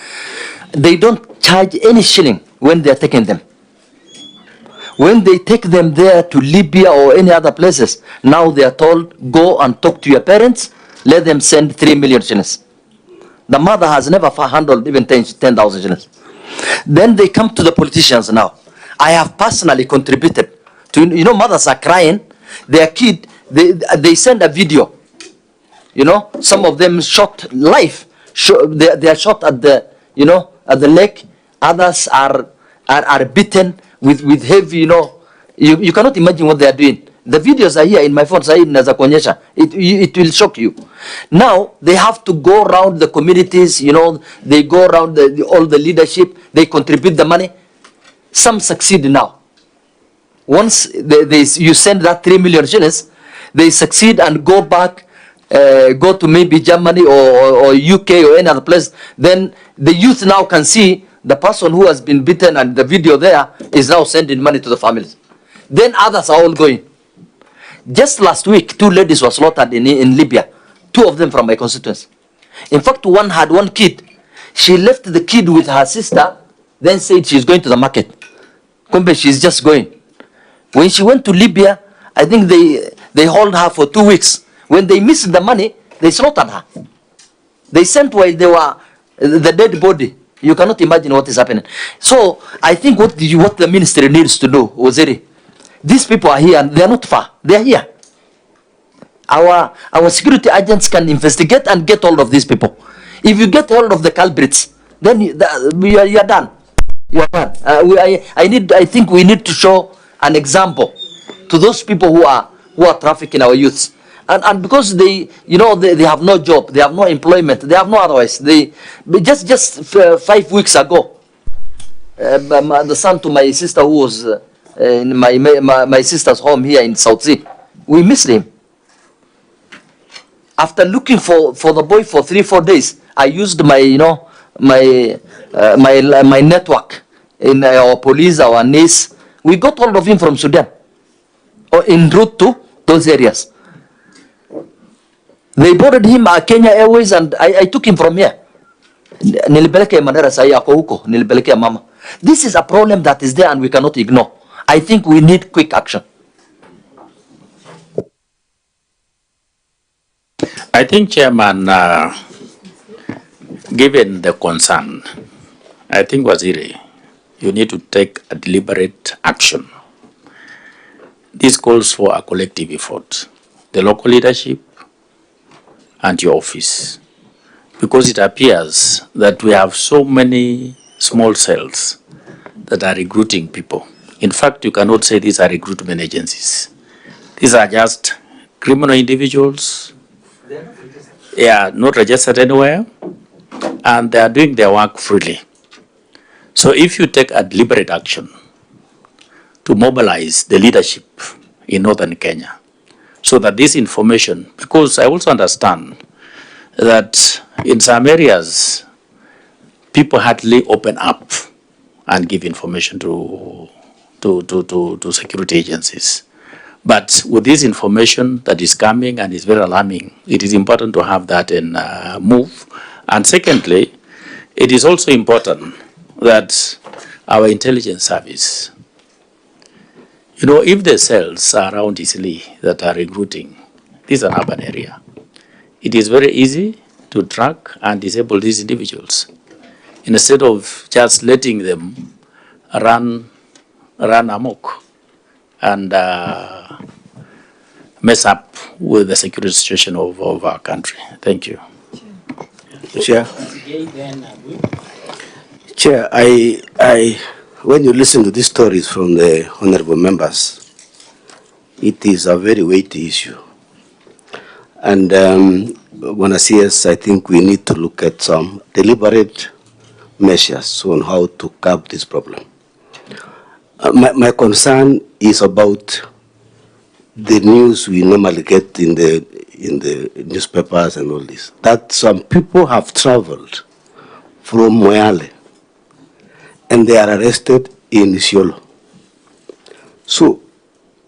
They don't charge any shilling when they're taking them. When they take them there to Libya or any other places, now they are told, go and talk to your parents, let them send 3 million shillings. The mother has never handled even 10,000 shillings. Then they come to the politicians now. I have personally contributed to, you know, mothers are crying. Their kid, they send a video. You know, some of them shot live. They are shot at the, you know, at the leg. Others are beaten with heavy, you know. You cannot imagine what they are doing. The videos are here in my phone. It will shock you. Now they have to go around the communities. You know, they go around all the leadership. They contribute the money. Some succeed now. Once you send that 3 million shillings, they succeed and go back. Go to maybe Germany or UK or any other place, then the youth now can see the person who has been beaten and the video there is now sending money to the families. Then others are all going. Just last week, 2 ladies were slaughtered in Libya, 2 of them from my constituency. In fact, one had 1 kid. She left the kid with her sister, then said she's going to the market. Kumbe, she's just going. When she went to Libya, I think they hold her for 2 weeks. When they missed the money, they slaughtered her. They sent while they were the dead body. You cannot imagine what is happening. So I think what the ministry needs to do, Waziri, these people are here. They are not far. They are here. Our security agents can investigate and get hold of these people. If you get hold of the culprits, then you are done. You are done. I think we need to show an example to those people who are trafficking our youths. And because they, you know, they have no job, they have no employment, they have no otherwise. Just 5 weeks ago, the son to my sister who was in my sister's home here in South Sea, we missed him. After looking for the boy for 3-4 days, I used my, you know, my network in our police, our NIS. We got hold of him from Sudan, or en route to those areas. They boarded him at Kenya Airways, and I took him from here. Nilipeleke Mandera sai ako huko, nilipeleke mama. This is a problem that is there and we cannot ignore. I think we need quick action. I think, Chairman, given the concern, I think, Waziri, you need to take a deliberate action. This calls for a collective effort. The local leadership and your office. Because it appears that we have so many small cells that are recruiting people. In fact, you cannot say these are recruitment agencies. These are just criminal individuals. They are not registered anywhere, and they are doing their work freely. So if you take a deliberate action to mobilize the leadership in northern Kenya, so that this information, because I also understand that in some areas, people hardly open up and give information to security agencies. But with this information that is coming and is very alarming, it is important to have that and move. And secondly, it is also important that our intelligence service, you know, if the cells are around Isli that are recruiting, this is an urban area. It is very easy to track and disable these individuals instead of just letting them run amok and mess up with the security situation of our country. Thank you. Chair, when you listen to these stories from the honorable members, it is a very weighty issue. And when I see us, I think we need to look at some deliberate measures on how to curb this problem. My concern is about the news we normally get in the newspapers and all this, that some people have traveled from Moyale and they are arrested in Isiolo. So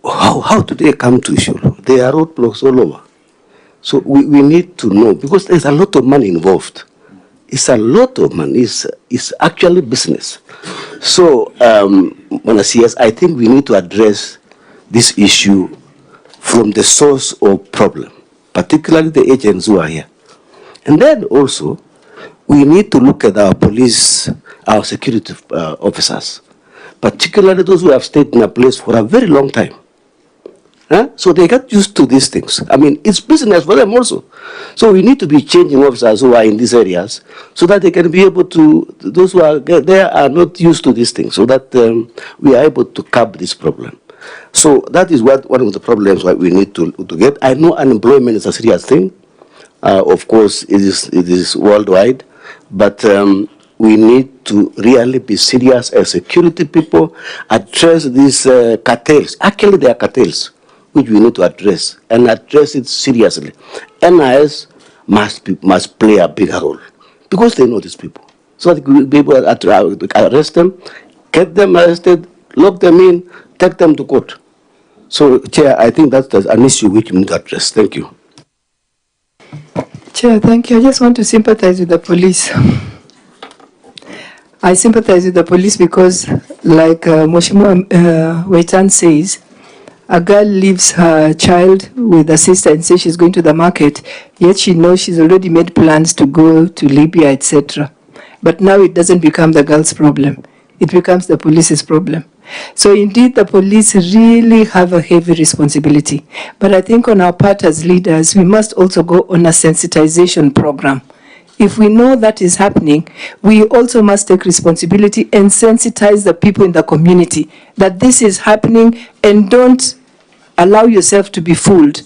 how do they come to Isiolo? There are roadblocks all over. So we need to know, because there's a lot of money involved. It's a lot of money. It's actually business. So when I see us, I think we need to address this issue from the source of problem, particularly the agents who are here. And then also, we need to look at our police, our security officers, particularly those who have stayed in a place for a very long time. So they get used to these things. I mean, it's business for them also. So we need to be changing officers who are in these areas so that they can be able to, those who are there are not used to these things, so that we are able to curb this problem. So that is one of the problems that we need to get. I know unemployment is a serious thing. Of course, it is worldwide, but we need to really be serious as security people, address these cartels. Actually, they are cartels, which we need to address, and address it seriously. NIS must play a bigger role, because they know these people. So that we will be able to arrest them, get them arrested, lock them in, take them to court. So, Chair, I think that's an issue which we need to address. Thank you. Chair, thank you. I just want to sympathize with the police. I sympathize with the police because, like Mheshimiwa Waitan says, a girl leaves her child with a sister and says she's going to the market, yet she knows she's already made plans to go to Libya, etc. But now it doesn't become the girl's problem. It becomes the police's problem. So indeed, the police really have a heavy responsibility. But I think on our part as leaders, we must also go on a sensitization program. If we know that is happening, we also must take responsibility and sensitize the people in the community that this is happening, and don't allow yourself to be fooled.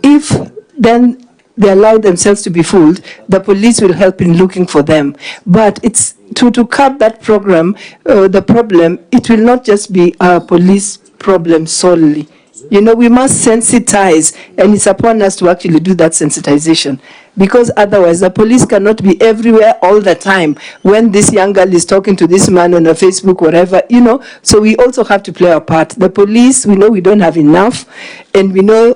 if then they allow themselves to be fooled, the police will help in looking for them. But it's to curb that program, the problem, it will not just be a police problem solely. You know, we must sensitize, and it's upon us to actually do that sensitization. Because otherwise, the police cannot be everywhere all the time when this young girl is talking to this man on a Facebook, whatever, you know. So we also have to play our part. The police, we know we don't have enough, and we know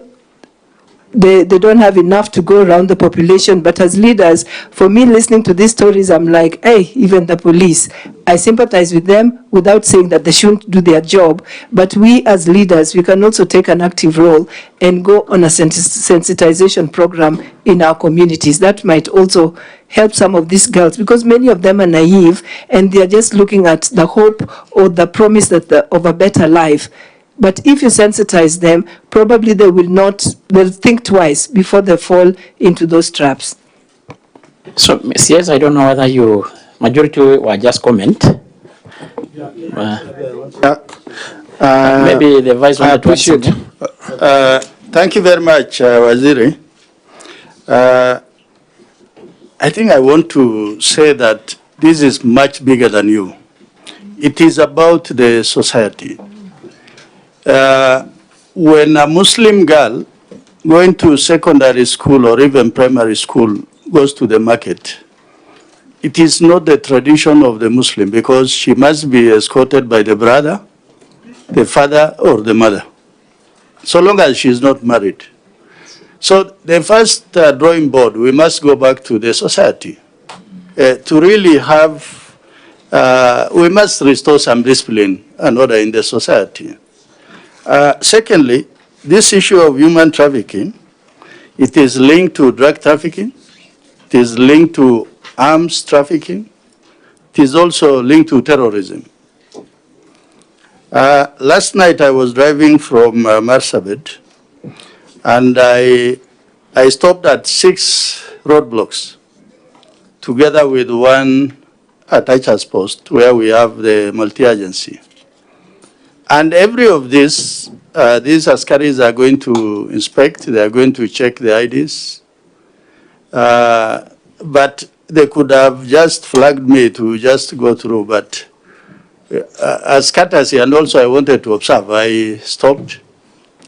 they don't have enough to go around the population. But as leaders, for me, listening to these stories, I'm like, hey, even the police, I sympathize with them without saying that they shouldn't do their job. But we as leaders, we can also take an active role and go on a sensitization program in our communities. That might also help some of these girls, because many of them are naive and they're just looking at the hope or the promise that of a better life. But if you sensitize them, probably they'll think twice before they fall into those traps. So, yes, I don't know whether you, majority were just comment. Maybe the vice I appreciate. Thank you very much, Waziri. I think I want to say that this is much bigger than you. It is about the society. When a Muslim girl going to secondary school or even primary school goes to the market, it is not the tradition of the Muslim, because she must be escorted by the brother, the father, or the mother, so long as she is not married. So the first drawing board, we must go back to the society to really have, we must restore some discipline and order in the society. Secondly, this issue of human trafficking, it is linked to drug trafficking, it is linked to arms trafficking, it is also linked to terrorism. Last night I was driving from Marsabit, and I stopped at 6 roadblocks, together with one attacher's post where we have the multi-agency. And every of these askaris are going to inspect, they are going to check the IDs. But they could have just flagged me to just go through, but as courtesy, and also I wanted to observe, I stopped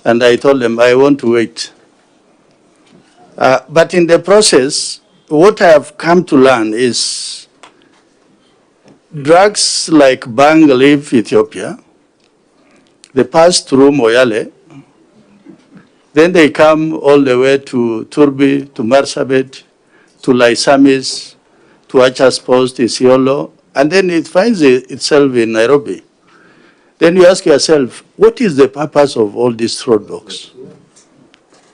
and I told them I want to wait. But in the process, what I have come to learn is drugs like Bang leave Ethiopia, they pass through Moyale, then they come all the way to Turbi, to Marsabit, to Laisamis, to Achas Post, Isiolo, and then it finds itself in Nairobi. Then you ask yourself, what is the purpose of all these roadblocks?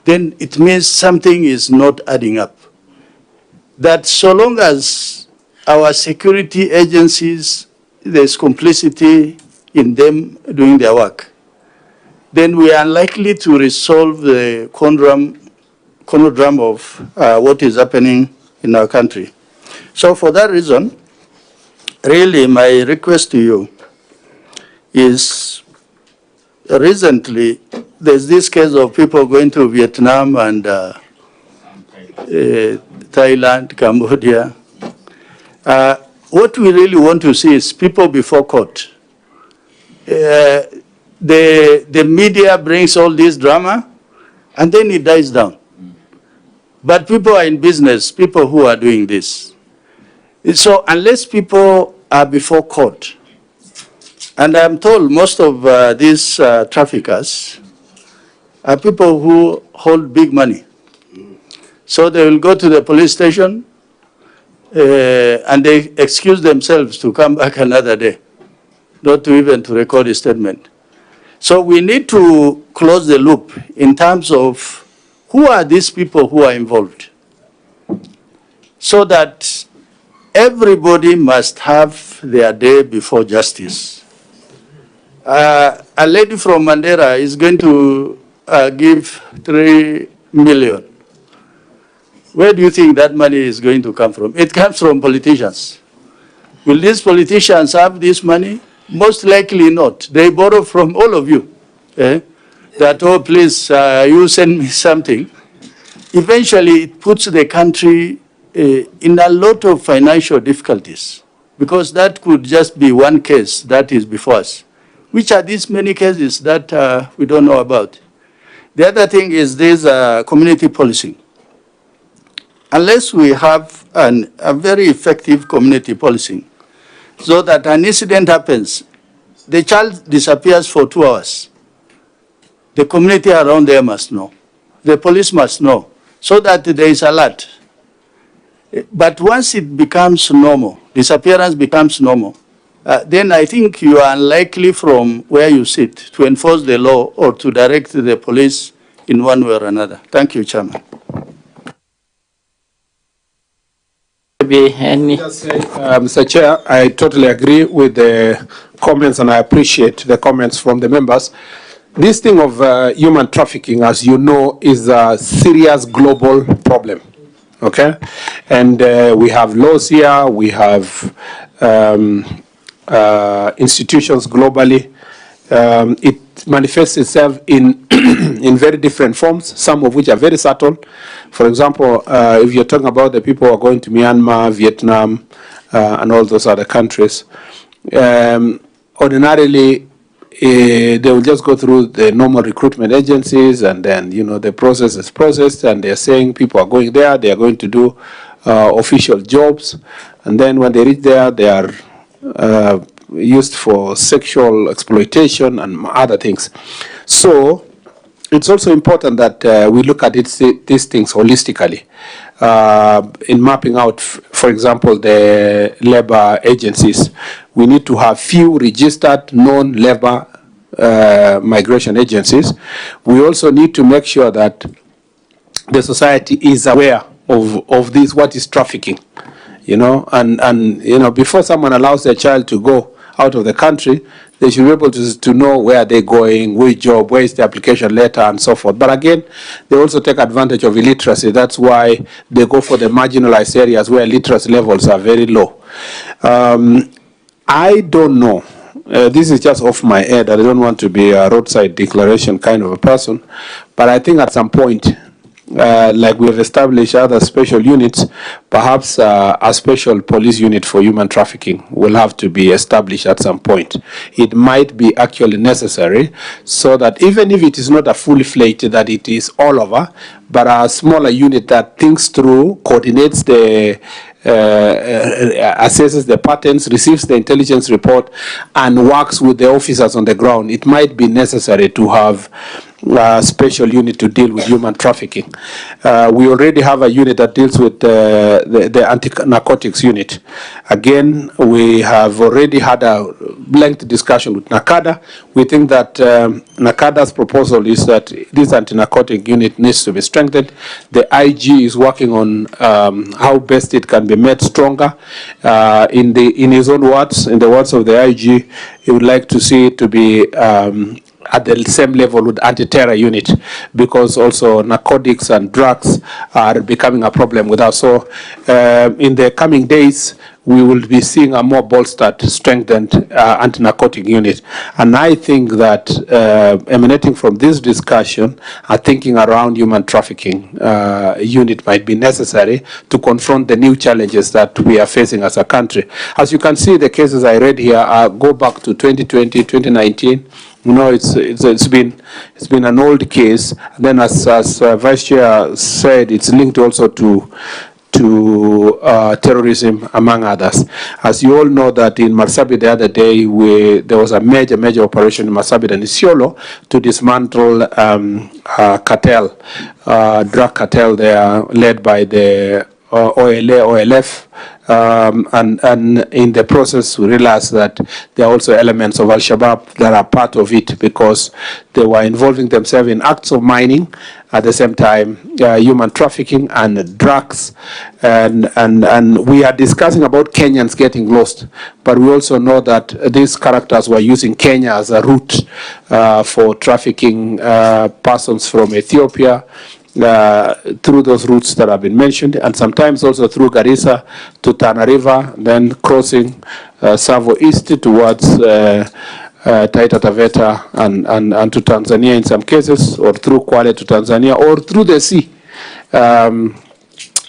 Then it means something is not adding up. That so long as our security agencies, there's complicity in them doing their work, then we are unlikely to resolve the conundrum of what is happening in our country. So for that reason, really my request to you is, recently there's this case of people going to Vietnam and Thailand, Cambodia. What we really want to see is people before court. The media brings all this drama, and then it dies down. But people are in business, people who are doing this. So unless people are before court, and I'm told most of these traffickers are people who hold big money. So they will go to the police station and they excuse themselves to come back another day, not to even to record a statement. So we need to close the loop in terms of who are these people who are involved, so that everybody must have their day before justice. A lady from Mandera is going to give 3 million. Where do you think that money is going to come from? It comes from politicians. Will these politicians have this money? Most likely not. They borrow from all of you. That, oh, please, you send me something, eventually it puts the country in a lot of financial difficulties, because that could just be one case that is before us. Which are these many cases that we don't know about? The other thing is this community policing. Unless we have a very effective community policing, so that an incident happens, the child disappears for 2 hours, the community around there must know, the police must know, so that there is alert. But once it becomes normal, disappearance becomes normal, then I think you are unlikely from where you sit to enforce the law or to direct the police in one way or another. Thank you, Chairman. Mr. Chair, I totally agree with the comments and I appreciate the comments from the members. This thing of human trafficking, as you know, is a serious global problem. Okay? And we have laws here, we have institutions globally. It manifests itself in in very different forms, some of which are very subtle. For example, if you're talking about the people who are going to Myanmar, Vietnam, and all those other countries, ordinarily they will just go through the normal recruitment agencies, and then the process is processed, and they're saying people are going there, they are going to do official jobs, and then when they reach there, they are used for sexual exploitation and other things. So it's also important that we look at these things holistically in mapping out, for example, the labor agencies. We need to have few registered non-labor migration agencies. We also need to make sure that the society is aware of this, what is trafficking, and before someone allows their child to go out of the country, they should be able to know where they're going, which job, where is the application letter, and so forth. But again, they also take advantage of illiteracy. That's why they go for the marginalized areas where literacy levels are very low. I don't know. This is just off my head. I don't want to be a roadside declaration kind of a person. But I think at some point, like we have established other special units, perhaps a special police unit for human trafficking will have to be established at some point. It might be actually necessary, so that even if it is not a fully-fledged, that it is all over, but a smaller unit that thinks through, coordinates the assesses the patterns, receives the intelligence report, and works with the officers on the ground. It might be necessary to have a special unit to deal with human trafficking. We already have a unit that deals with the anti-narcotics unit. Again, we have already had a lengthy discussion with NACADA. We think that NACADA's proposal is that this anti-narcotic unit needs to be strengthened. The IG is working on how best it can be made stronger. In his own words, in the words of the IG, he would like to see it to be at the same level with anti-terror unit, because also narcotics and drugs are becoming a problem with us. So in the coming days, we will be seeing a more bolstered, strengthened anti-narcotic unit. And I think that emanating from this discussion, a thinking around human trafficking unit might be necessary to confront the new challenges that we are facing as a country. As you can see, the cases I read here go back to 2020, 2019. It's been an old case. And then, as Vice Chair said, it's linked also to terrorism, among others. As you all know, that in Marsabit the other day, there was a major operation in Marsabit and Isiolo to dismantle cartel, drug cartel there, led by the OLF. And in the process, we realized that there are also elements of Al-Shabaab that are part of it, because they were involving themselves in acts of mining, at the same time human trafficking and drugs, and we are discussing about Kenyans getting lost, but we also know that these characters were using Kenya as a route for trafficking persons from Ethiopia, through those routes that have been mentioned, and sometimes also through Garissa to Tana River, then crossing Savo East towards Taita Taveta and to Tanzania in some cases, or through Kwale to Tanzania, or through the sea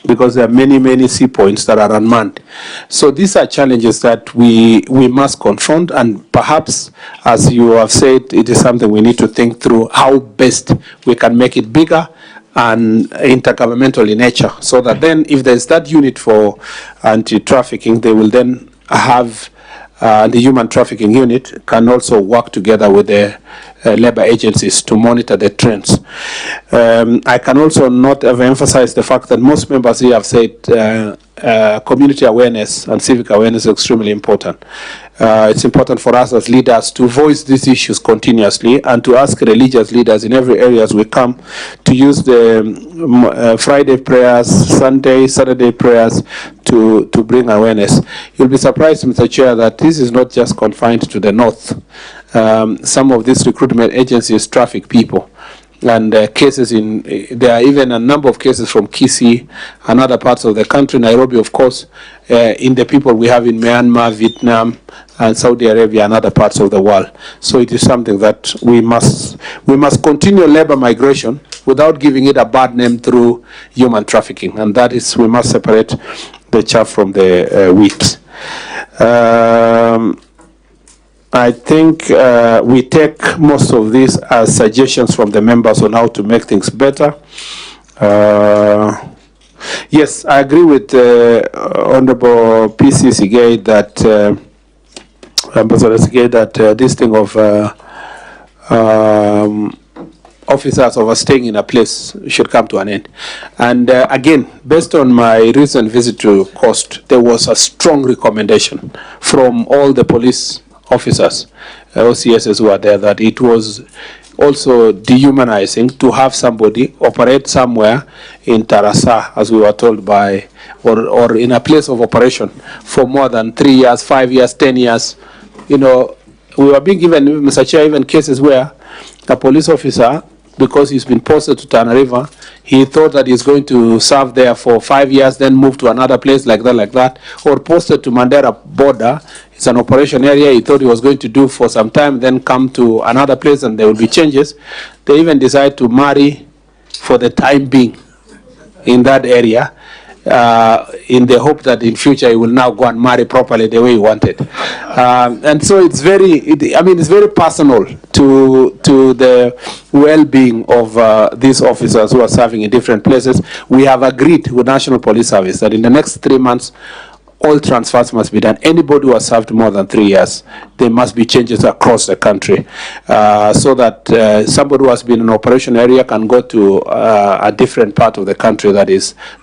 because there are many, many sea points that are unmanned. So these are challenges that we must confront, and perhaps, as you have said, it is something we need to think through how best we can make it bigger and intergovernmental in nature, so that then if there's that unit for anti-trafficking, they will then have the human trafficking unit can also work together with the labor agencies to monitor the trends. I can also not emphasize the fact that most members here have said community awareness and civic awareness is extremely important. It's important for us as leaders to voice these issues continuously and to ask religious leaders in every area as we come to use the Friday prayers, Sunday, Saturday prayers to bring awareness. You'll be surprised, Mr. Chair, that this is not just confined to the north. Some of these recruitment agencies traffic people. And cases there are even a number of cases from Kisii and other parts of the country, Nairobi, of course, in the people we have in Myanmar, Vietnam, and Saudi Arabia and other parts of the world. So it is something that we must continue labor migration without giving it a bad name through human trafficking. And that is, we must separate the chaff from the wheat. I think we take most of these as suggestions from the members on how to make things better. Yes, I agree with Honorable PC Sigay that Ambassador Sigay that this thing of officers overstaying in a place should come to an end. And again, based on my recent visit to Coast, there was a strong recommendation from all the police officers, OCSs who are there, that it was also dehumanizing to have somebody operate somewhere in Tarasa, as we were told by, or in a place of operation for more than 3 years, 5 years, 10 years. You know, we were being given, Mr. Chair, even cases where a police officer, because he's been posted to Tana River, he thought that he's going to serve there for 5 years, then move to another place like that, or posted to Mandera border. It's an operation area he thought he was going to do for some time, then come to another place and there will be changes. They even decide to marry for the time being in that area, in the hope that in future he will now go and marry properly the way he wanted. And so it's it's very personal to the well-being of these officers who are serving in different places. We have agreed with National Police Service that in the next 3 months, all transfers must be done. Anybody who has served more than 3 years, there must be changes across the country, so that somebody who has been in an operation area can go to a different part of the country that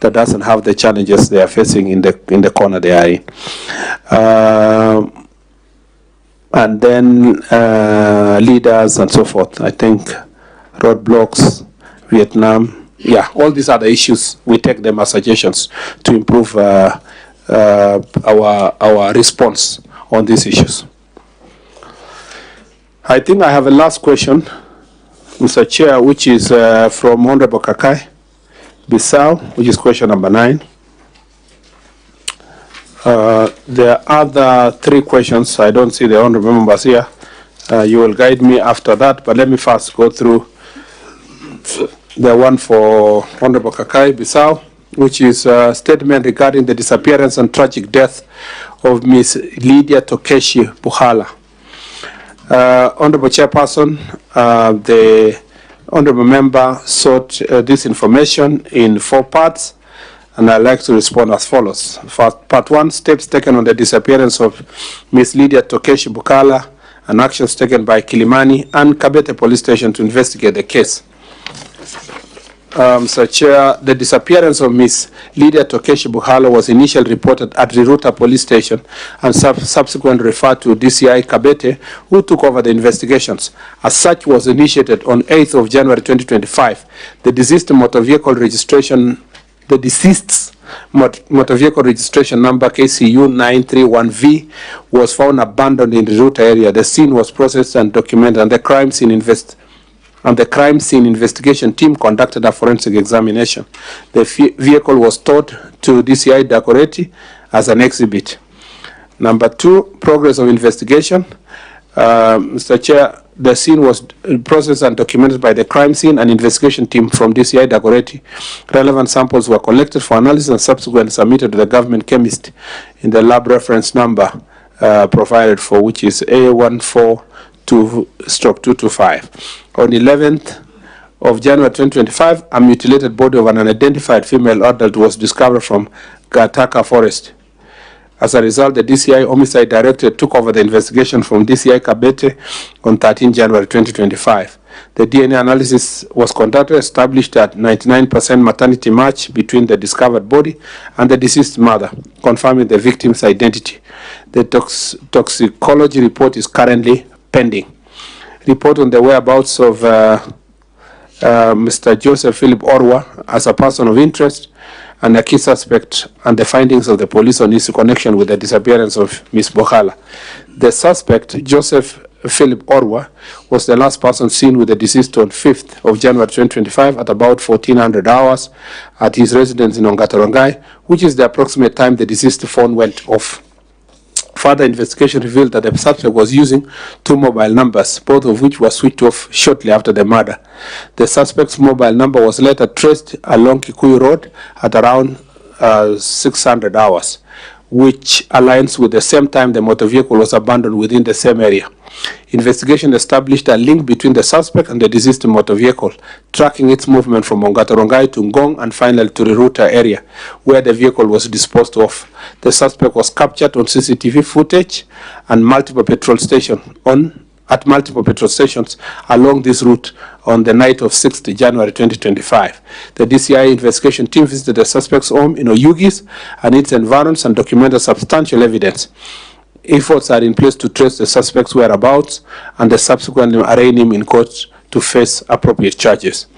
doesn't have the challenges they are facing in the corner they are in. And then leaders and so forth. I think roadblocks, Vietnam, yeah, all these are the issues. We take them as suggestions to improve our response on these issues. I think I have a last question, Mr. Chair, which is from Honorable Kakai Bissau, which is question number 9. There are other 3 questions. I don't see the honorable members here. You will guide me after that, but let me first go through the one for Honorable Kakai Bissau, which is a statement regarding the disappearance and tragic death of Miss Lydia Tokeshi Buhala. Honorable Chairperson, the honorable member sought this information in 4 parts, and I'd like to respond as follows. For part 1, steps taken on the disappearance of Miss Lydia Tokeshi Buhala and actions taken by Kilimani and Kabete Police Station to investigate the case. Mr. Chair, the disappearance of Miss Lydia Tokeshi Buhala was initially reported at Ruto'S Police Station and subsequently referred to DCI Kabete, who took over the investigations. As such was initiated on 8th of January 2025. The deceased's motor vehicle registration number KCU 931V was found abandoned in the Ruto area. The scene was processed and documented, and the crime scene investigation team conducted a forensic examination. The vehicle was towed to DCI Dakoreti as an exhibit. Number 2, progress of investigation. Mr. Chair, The scene was processed and documented by the crime scene and investigation team from DCI Dagoretti. Relevant samples were collected for analysis and subsequently submitted to the government chemist in the lab reference number provided for, which is A142/225. On 11th of January 2025, a mutilated body of an unidentified female adult was discovered from Gataka Forest. As a result, the DCI Homicide Directorate took over the investigation from DCI Kabete on 13 January 2025. The DNA analysis was conducted, established at 99% maternity match between the discovered body and the deceased mother, confirming the victim's identity. The toxicology report is currently pending. Report on the whereabouts of Mr. Joseph Philip Orwa as a person of interest and a key suspect, and the findings of the police on his connection with the disappearance of Ms. Bokhala. The suspect, Joseph Philip Orwa, was the last person seen with the deceased on 5th of January 2025 at about 1400 hours at his residence in Ongatarongai, which is the approximate time the deceased phone went off. Further investigation revealed that the suspect was using 2 mobile numbers, both of which were switched off shortly after the murder. The suspect's mobile number was later traced along Kikuyu Road at around 600 hours, which aligns with the same time the motor vehicle was abandoned within the same area. Investigation established a link between the suspect and the deceased motor vehicle, tracking its movement from Ongatarongai to Ngong and finally to the Ruta area, where the vehicle was disposed of. The suspect was captured on CCTV footage and multiple petrol stations along this route on the night of 6th January 2025. The DCI investigation team visited the suspect's home in Oyugis and its environs and documented substantial evidence. Efforts are in place to trace the suspect's whereabouts and subsequently arraign him in court to face appropriate charges.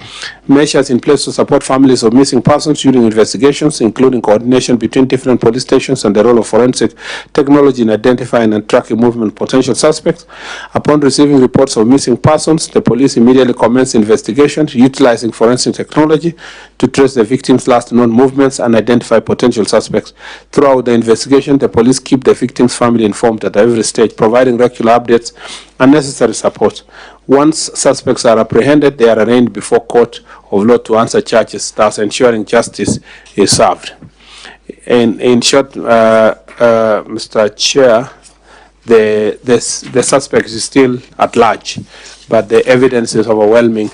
Measures in place to support families of missing persons during investigations, including coordination between different police stations and the role of forensic technology in identifying and tracking movement of potential suspects. Upon receiving reports of missing persons, the police immediately commenced investigations utilizing forensic technology to trace the victims' last known movements and identify potential suspects. Throughout the investigation, the police keep the victim's family informed at every stage, providing regular updates and necessary support. Once suspects are apprehended, they are arraigned before court of law to answer charges, thus ensuring justice is served. In short, Mr. Chair, the suspect is still at large, but the evidence is overwhelmingly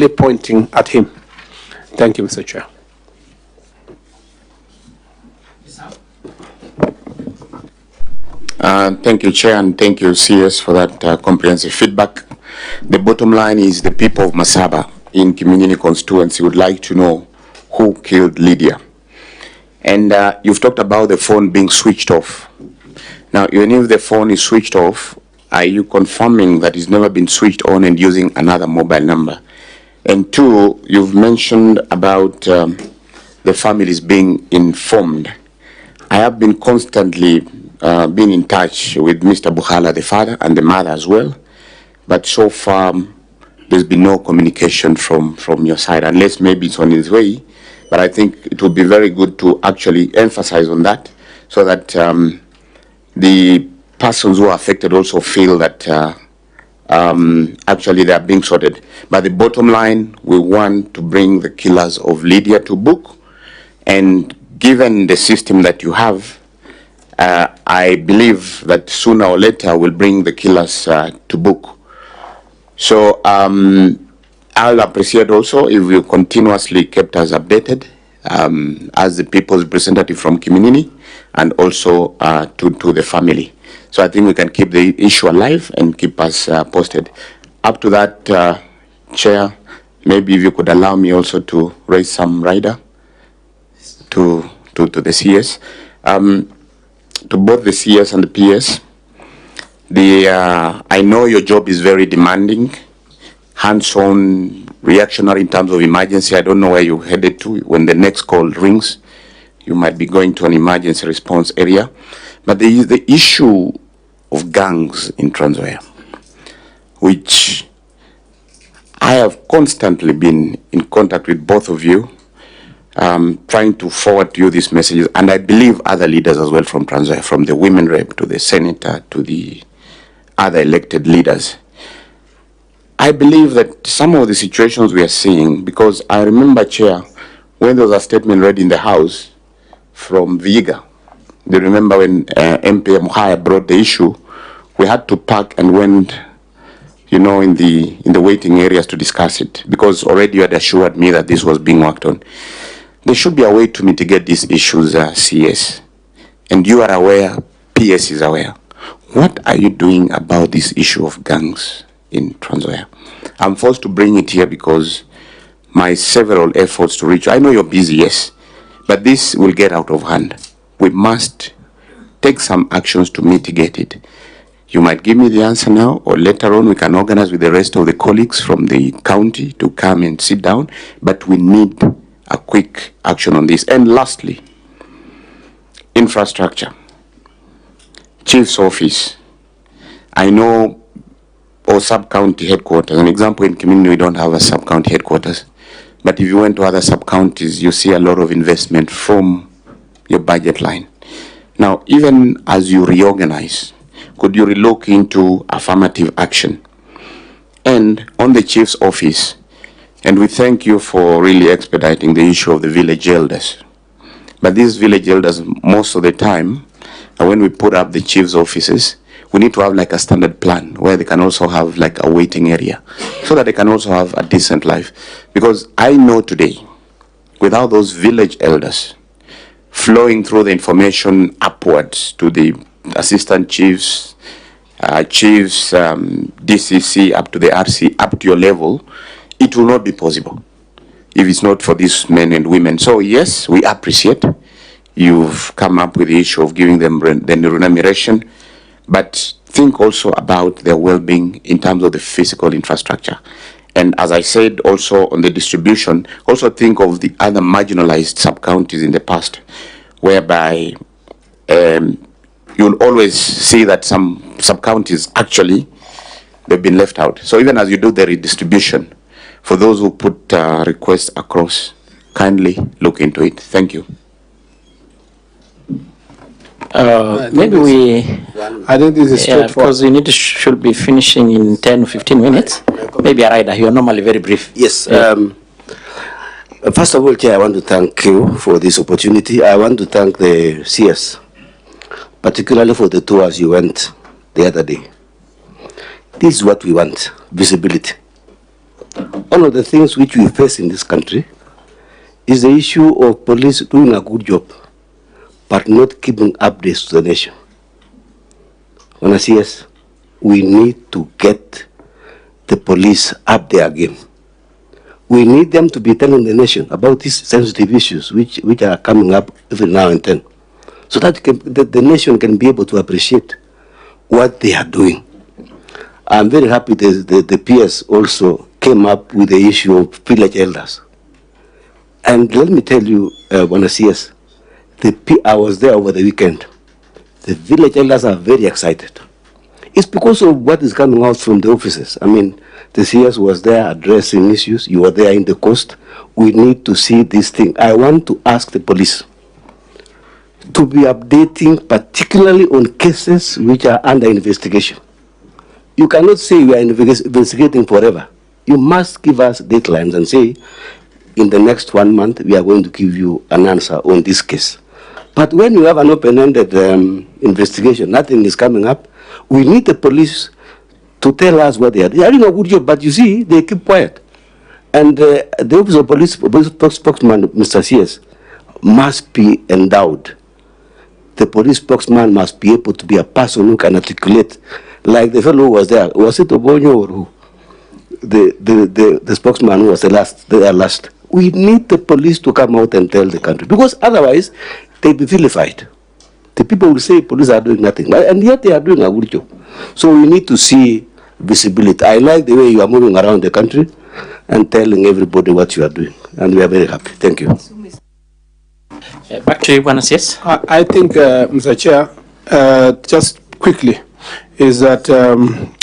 pointing at him. Thank you, Mr. Chair. Thank you, Chair, and thank you, CS, for that comprehensive feedback. The bottom line is the people of Masaba in Community constituency would like to know who killed Lydia. And you've talked about the phone being switched off. Now, even if the phone is switched off, are you confirming that it's never been switched on and using another mobile number? And 2, you've mentioned about the families being informed. I have been constantly been in touch with Mr. Bukhala, the father, and the mother as well. But so far, there's been no communication from your side, unless maybe it's on its way. But I think it would be very good to actually emphasize on that so that the persons who are affected also feel that actually they are being sorted. But the bottom line, we want to bring the killers of Lydia to book. And given the system that you have, I believe that sooner or later we'll bring the killers to book. So I'll appreciate also if you continuously kept us updated as the people's representative from community and also to the family. So I think we can keep the issue alive and keep us posted. Up to that, Chair, maybe if you could allow me also to raise some rider to the CS. To both the CS and the PS, I know your job is very demanding, hands-on, reactionary in terms of emergency. I don't know where you're headed to. When the next call rings, you might be going to an emergency response area. But there is the issue of gangs in Trans Nzoia, which I have constantly been in contact with both of you, trying to forward to you these messages, and I believe other leaders as well from Trans Nzoia, from the women rep to the senator to the other elected leaders. I believe that some of the situations we are seeing, because I remember, Chair, when there was a statement read in the House from Viga, do you remember when MP Muhaya brought the issue, we had to park and went, you know, in the waiting areas to discuss it, because already you had assured me that this was being worked on. There should be a way to mitigate these issues, CS. And you are aware, PS is aware. What are you doing about this issue of gangs in Trans Nzoia? I'm forced to bring it here because my several efforts to reach, I know you're busy, yes, but this will get out of hand. We must take some actions to mitigate it. You might give me the answer now, or later on we can organize with the rest of the colleagues from the county to come and sit down, but we need a quick action on this. And lastly, infrastructure. Chief's office. I know, or sub-county headquarters. An example, in Commitee, we don't have a sub-county headquarters. But if you went to other sub-counties, you see a lot of investment from your budget line. Now, even as you reorganize, could you relook into affirmative action? And on the chief's office, and we thank you for really expediting the issue of the village elders. But these village elders, most of the time, when we put up the chief's offices, we need to have like a standard plan where they can also have like a waiting area so that they can also have a decent life. Because I know today, without those village elders flowing through the information upwards to the assistant chiefs, DCC, up to the RC, up to your level, it will not be possible if it's not for these men and women. So yes, we appreciate you've come up with the issue of giving them the remuneration, but think also about their well-being in terms of the physical infrastructure. And as I said also on the distribution, also think of the other marginalized sub-counties in the past, whereby you'll always see that some sub-counties actually, they've been left out. So even as you do the redistribution, for those who put requests across, kindly look into it. Thank you. Maybe we, I think this is straightforward. because we should be finishing in 10 or 15 minutes. Maybe Raila, you're normally very brief. Yes. First of all, Chair, I want to thank you for this opportunity. I want to thank the CS, particularly for the tours you went the other day. This is what we want, visibility. One of the things which we face in this country is the issue of police doing a good job, but not giving updates to the nation. On a CS, we need to get the police up there again. We need them to be telling the nation about these sensitive issues which are coming up every now and then, so that the nation can be able to appreciate what they are doing. I'm very happy the PS also came up with the issue of village elders. And let me tell you, CS, I was there over the weekend. The village elders are very excited. It's because of what is coming out from the offices. I mean, the CS was there addressing issues. You were there in the coast. We need to see this thing. I want to ask the police to be updating, particularly on cases which are under investigation. You cannot say we are investigating forever. You must give us deadlines and say, in the next 1 month, we are going to give you an answer on this case. But when you have an open-ended investigation, nothing is coming up, we need the police to tell us what they are doing. They are doing a good job, but you see, they keep quiet. And the Office of Police spokesman, Mr. CS, must be endowed. The police spokesman must be able to be a person who can articulate, like the fellow who was there. Was it Obonyo or who? The spokesman who was the last. We need the police to come out and tell the country, because otherwise they'll be vilified. The people will say police are doing nothing, and yet they are doing a good job. So we need to see visibility. I like the way you are moving around the country and telling everybody what you are doing, and we are very happy. Thank you. Back to you, Buenos Aires. I think, Mr. Chair, just quickly, is that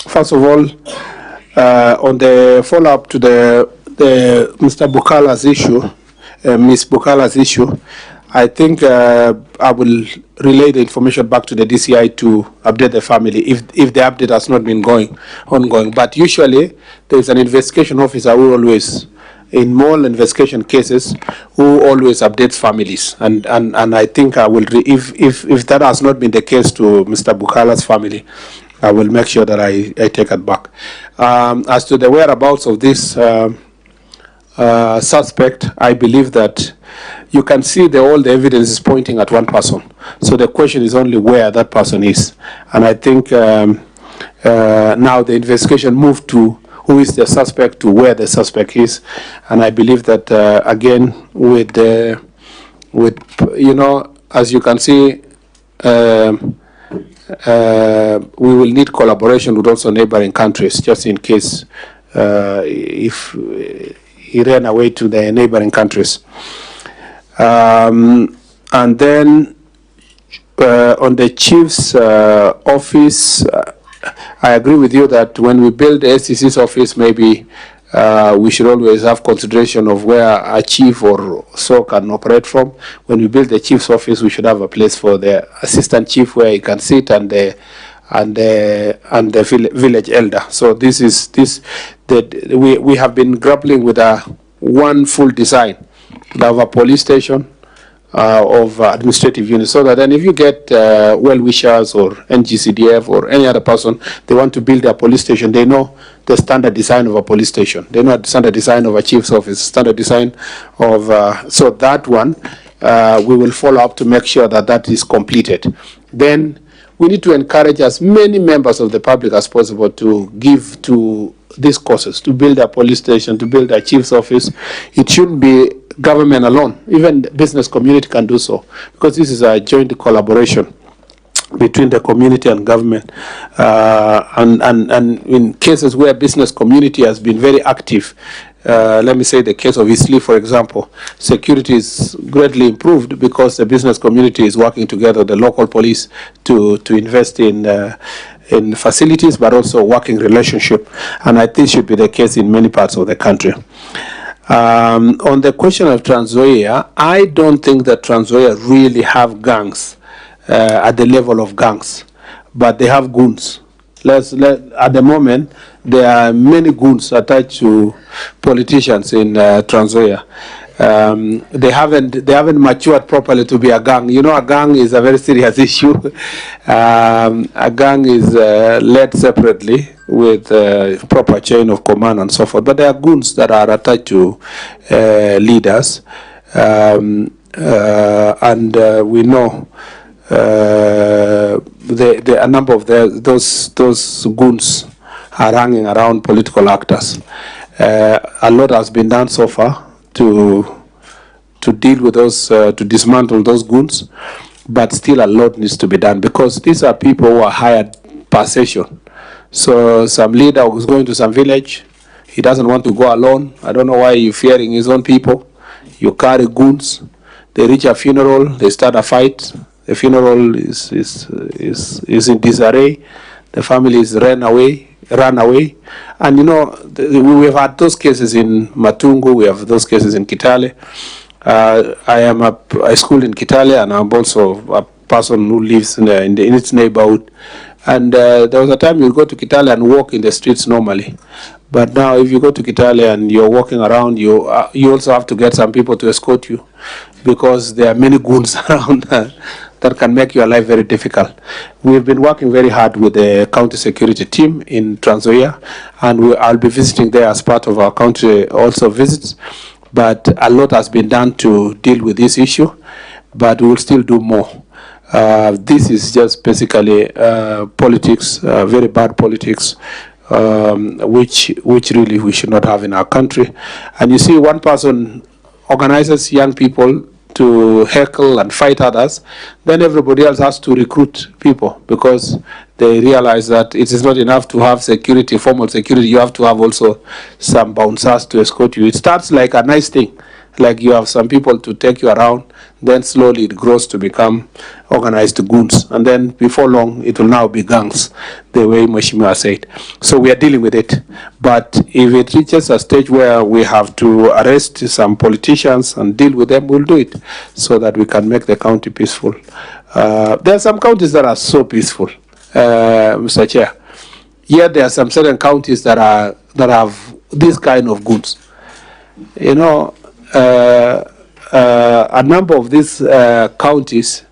first of all, on the follow-up to the Mr. Bukala's issue, Ms. Bukala's issue, I think I will relay the information back to the DCI to update the family if the update has not been ongoing. But usually there is an investigation officer who always, in more investigation cases, who always updates families. And I think I will, if that has not been the case to Mr. Bukala's family, I will make sure that I take it back. As to the whereabouts of this suspect, I believe that you can see all the evidence is pointing at one person. So the question is only where that person is. And I think now the investigation moved to who is the suspect to where the suspect is. And I believe that, again, with you know, as you can see, we will need collaboration with also neighboring countries, just in case if he ran away to the neighboring countries. And then on the chief's office, I agree with you that when we build the SCC's office, maybe we should always have consideration of where a chief or so can operate from. When we build the chief's office, we should have a place for the assistant chief where he can sit and the village elder. So we have been grappling with one full design of a police station of administrative units, so that then if you get well-wishers or NGCDF or any other person, they want to build a police station, they know the standard design of a police station. They know the standard design of a chief's office, standard design of, so that one, we will follow up to make sure that that is completed. Then we need to encourage as many members of the public as possible to give to these causes, to build a police station, to build a chief's office. It shouldn't be government alone. Even the business community can do so, because this is a joint collaboration between the community and government. And in cases where business community has been very active, let me say the case of Eastleigh, for example, security is greatly improved because the business community is working together, the local police, to invest in facilities, but also working relationship. And I think should be the case in many parts of the country. On the question of Trans Nzoia, I don't think that Trans Nzoia really have gangs at the level of gangs, but they have goons. At the moment, there are many goons attached to politicians in Trans Nzoia. They haven't matured properly to be a gang. You know, a gang is a very serious issue. A gang is led separately with proper chain of command and so forth. But there are goons that are attached to leaders, and we know a number of those goons are hanging around political actors. A lot has been done so far to deal with those, to dismantle those goons, but still a lot needs to be done, because these are people who are hired per session. So some leader who's going to some village, he doesn't want to go alone. I don't know why you're fearing his own people. You carry goons. They reach a funeral, they start a fight. The funeral is in disarray. The family is run away. And you know, we have had those cases in Matungu, we have those cases in Kitale. I schooled in Kitale, and I'm also a person who lives in its neighborhood. And there was a time you go to Kitale and walk in the streets normally. But now if you go to Kitale and you're walking around, you also have to get some people to escort you, because there are many goons around that can make your life very difficult. We've been working very hard with the county security team in Trans Nzoia, and I'll be visiting there as part of our county also visits. But a lot has been done to deal with this issue, but we will still do more. This is just basically politics, very bad politics, which really we should not have in our country. And you see, one person organizes young people to heckle and fight others, then everybody else has to recruit people, because they realize that it is not enough to have security, formal security. You have to have also some bouncers to escort you. It starts like a nice thing, Like you have some people to take you around, then slowly it grows to become organized goons. And then before long, it will now be gangs, the way Mheshimiwa said. So we are dealing with it. But if it reaches a stage where we have to arrest some politicians and deal with them, we'll do it so that we can make the county peaceful. There are some counties that are so peaceful, Mr. Chair. Yet there are some certain counties that have this kind of goods. You know, a number of these counties,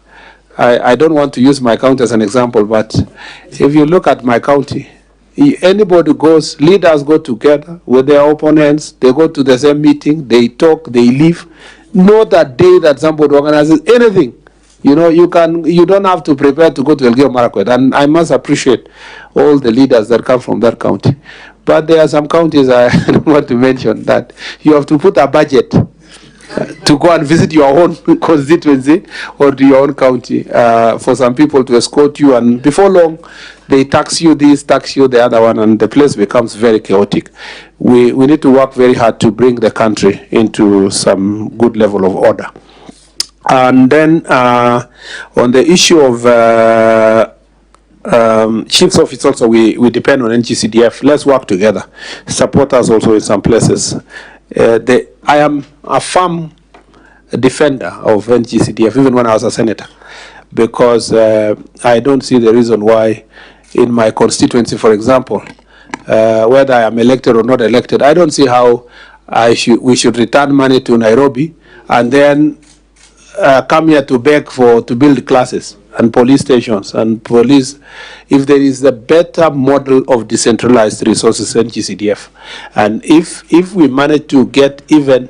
I don't want to use my county as an example, but if you look at my county, anybody goes, leaders go together with their opponents, they go to the same meeting, they talk, they leave. Not a day that somebody organizes anything. You know, you don't have to prepare to go to Elgeyo Marakwet, and I must appreciate all the leaders that come from that county. But there are some counties I don't want to mention that you have to put a budget to go and visit your own constituency or to your own county for some people to escort you, and before long they tax you this, tax you the other one, and the place becomes very chaotic. We need to work very hard to bring the country into some good level of order. And then on the issue of chief's office also, we depend on NGCDF. Let's work together. Support us also in some places. I am a firm defender of NGCDF, even when I was a senator, because I don't see the reason why in my constituency, for example, whether I am elected or not elected, I don't see how we should return money to Nairobi and then come here to beg to build classes and police stations and police. If there is a better model of decentralized resources than GCDF, and if we manage to get even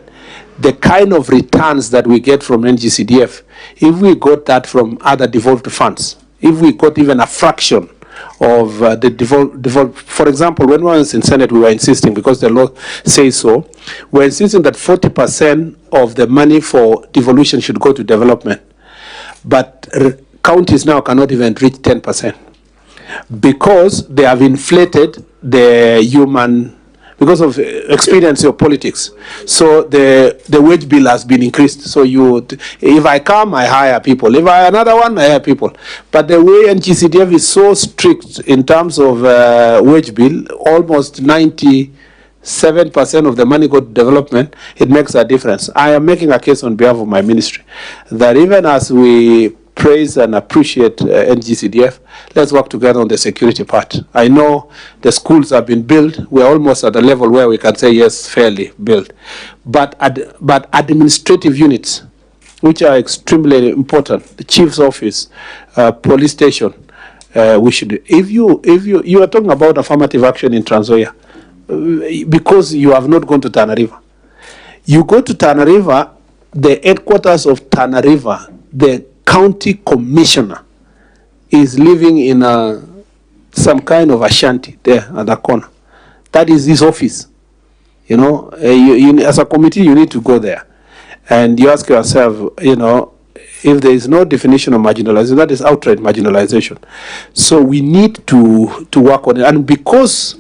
the kind of returns that we get from NGCDF, if we got that from other devolved funds, if we got even a fraction of the devolved, for example, when we were in Senate, we were insisting, because the law says so, we're insisting that 40% of the money for devolution should go to development. But counties now cannot even reach 10% because they have inflated the human, because of experience of politics. So the wage bill has been increased. So if I come, I hire people. If I another one, I hire people. But the way NGCDF is so strict in terms of wage bill, almost 97% of the money go to development, it makes a difference. I am making a case on behalf of my ministry that even as we praise and appreciate NGCDF, let's work together on the security part. I know the schools have been built. We're almost at a level where we can say, yes, fairly built. But administrative units, which are extremely important, the chief's office, police station, we should, if you are talking about affirmative action in Trans Nzoia, because you have not gone to Tana River. You go to Tana River, the headquarters of Tana River, the county commissioner is living in some kind of a shanty there at the corner. That is his office. You know, as a committee, you need to go there. And you ask yourself, you know, if there is no definition of marginalization, that is outright marginalization. So we need to work on it. And because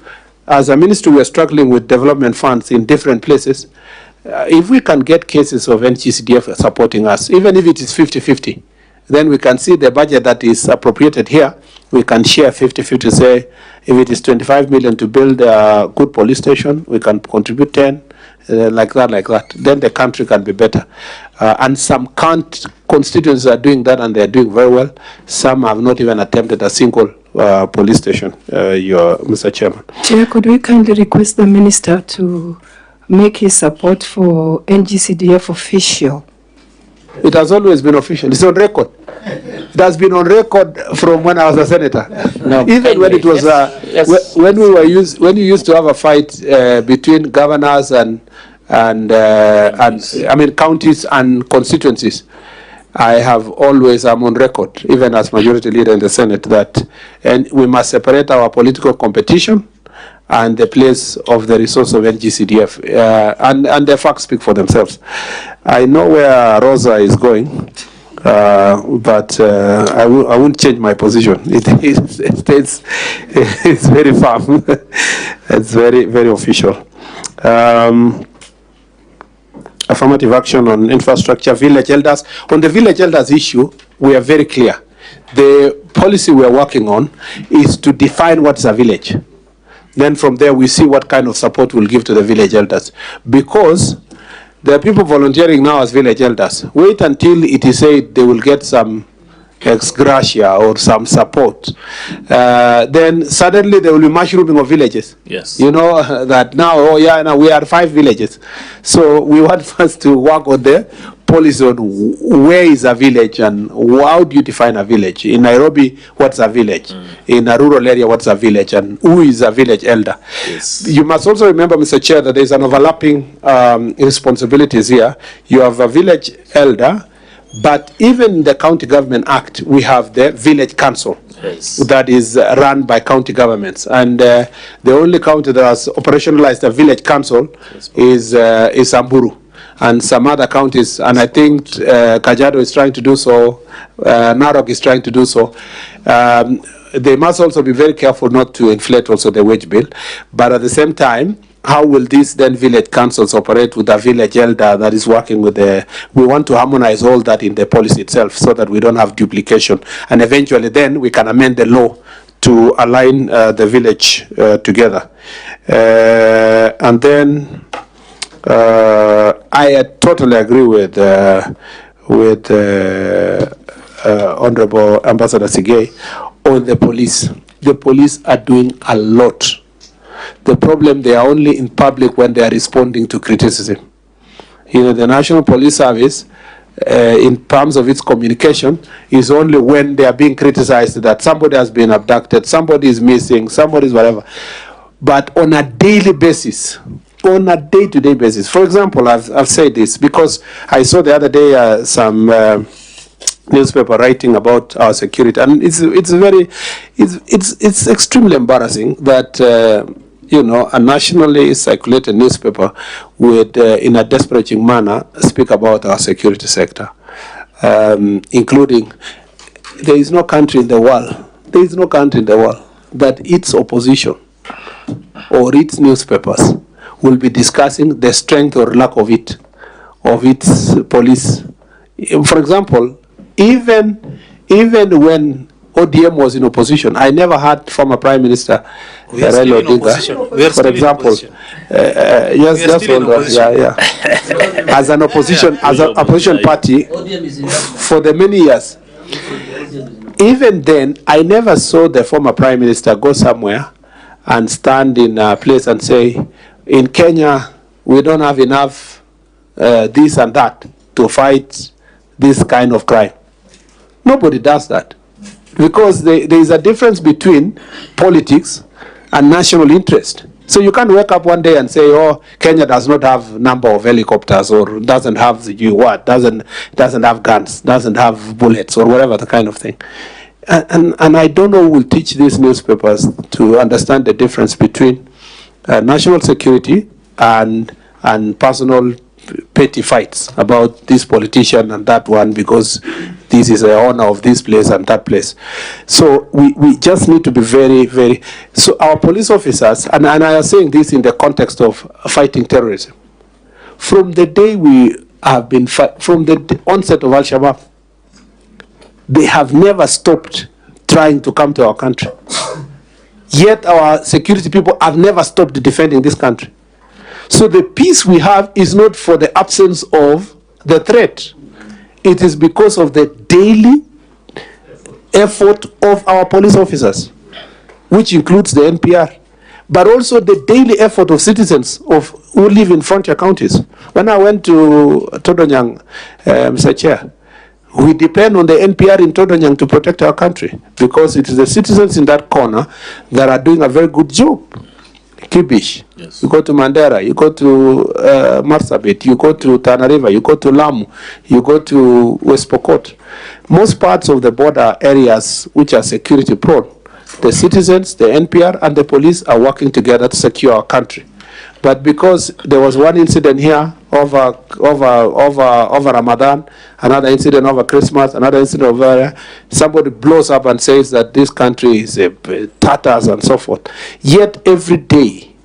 as a ministry, we are struggling with development funds in different places, if we can get cases of NGCDF supporting us, even if it is 50-50, then we can see the budget that is appropriated here. We can share 50-50, say, if it is 25 million to build a good police station, we can contribute 10, like that. Then the country can be better. And some constituencies are doing that, and they're doing very well. Some have not even attempted a single police station, Mr. Chairman. Chair, could we kindly request the minister to make his support for NGCDF official? It has always been official. It's on record. It has been on record from when I was a senator. No, even anyway, when it was yes. When you used to have a fight between governors and I mean counties and constituencies. I'm on record, even as majority leader in the Senate, that we must separate our political competition and the place of the resource of NGCDF, and the facts speak for themselves. I know where Rosa is going, but I won't change my position. It's very firm. It's very, very official. affirmative action on infrastructure, village elders. On the village elders issue, we are very clear. The policy we are working on is to define what is a village. Then from there, we see what kind of support we'll give to the village elders. Because there are people volunteering now as village elders. Wait until it is said they will get some ex gratia or some support. Then suddenly there will be mushrooming of villages. Yes. You know, that now, oh yeah, now we are 5 villages. So we want first to work on the policy on where is a village and how do you define a village. In Nairobi, what's a village? In a rural area, what's a village? And who is a village elder? Yes. You must also remember, Mr. Chair, that there's an overlapping responsibilities here. You have a village elder, but even in the County Government Act, we have the village council. Yes. That is run by county governments. And the only county that has operationalized a village council is Samburu. And some other counties, and I think Kajiado is trying to do so, Narok is trying to do so. They must also be very careful not to inflate also the wage bill. But at the same time, how will these then village councils operate with a village elder that is working with the... We want to harmonize all that in the policy itself so that we don't have duplication. And eventually then we can amend the law to align the village together. And then... I totally agree with Honorable Ambassador Sigay on the police. The police are doing a lot. The problem, they are only in public when they are responding to criticism. You know, the National Police Service, in terms of its communication, is only when they are being criticized that somebody has been abducted, somebody is missing, somebody is whatever. But on a daily basis, on a day-to-day basis. For example, I've said this because I saw the other day some newspaper writing about our security, and it's extremely embarrassing that you know, a nationally circulated newspaper would, in a desperate manner, speak about our security sector, including there is no country in the world, that its opposition or its newspapers will be discussing the strength or lack of its police. For example, even when ODM was in opposition, I never heard former Prime Minister Raila Odinga, for example, as an opposition, as an opposition party for the many years. Even then, I never saw the former Prime Minister go somewhere and stand in a place and say, in Kenya, we don't have enough this and that to fight this kind of crime. Nobody does that. Because there is a difference between politics and national interest. So you can't wake up one day and say, oh, Kenya does not have number of helicopters or doesn't have doesn't have guns, doesn't have bullets or whatever the kind of thing. And I don't know who will teach these newspapers to understand the difference between national security and personal petty fights about this politician and that one because this is the owner of this place and that place. So we just need to be very, very... So our police officers, and I am saying this in the context of fighting terrorism, from the day we have been, from the onset of Al-Shabaab, they have never stopped trying to come to our country. Yet our security people have never stopped defending this country. So the peace we have is not for the absence of the threat. It is because of the daily effort of our police officers, which includes the NPR, but also the daily effort of citizens who live in frontier counties. When I went to Todonyang, Mr. Chair, we depend on the NPR in Todonyang to protect our country because it is the citizens in that corner that are doing a very good job. Kibish, yes. You go to Mandera, you go to Marsabit, you go to Tana River, you go to Lamu, you go to West Pokot. Most parts of the border areas which are security prone, the citizens, the NPR and the police are working together to secure our country. But because there was one incident here over Ramadan, another incident over Christmas, another incident over there, somebody blows up and says that this country is Tatars and so forth. Yet every day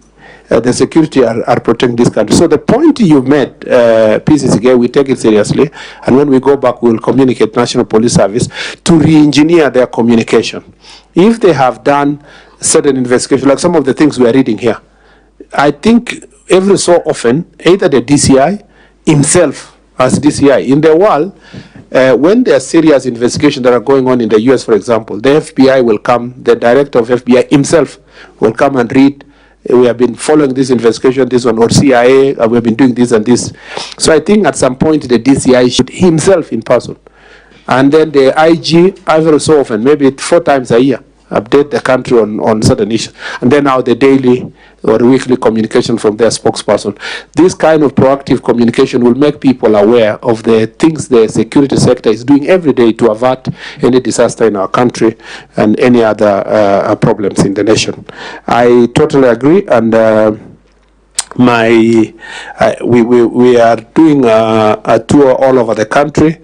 the security are protecting this country. So the point you made, PCCK, we take it seriously, and when we go back, we will communicate National Police Service to re-engineer their communication. If they have done certain investigation, like some of the things we are reading here, I think every so often, either the DCI himself as DCI in the world, when there are serious investigations that are going on in the US, for example, the FBI will come, the director of FBI himself will come and read, we have been following this investigation, this one, or CIA, we have been doing this and this. So I think at some point the DCI should himself in person. And then the IG, every so often, maybe 4 times a year, update the country on certain issues. And then now the daily or weekly communication from their spokesperson. This kind of proactive communication will make people aware of the things the security sector is doing every day to avert any disaster in our country and any other problems in the nation. I totally agree, and we are doing a tour all over the country.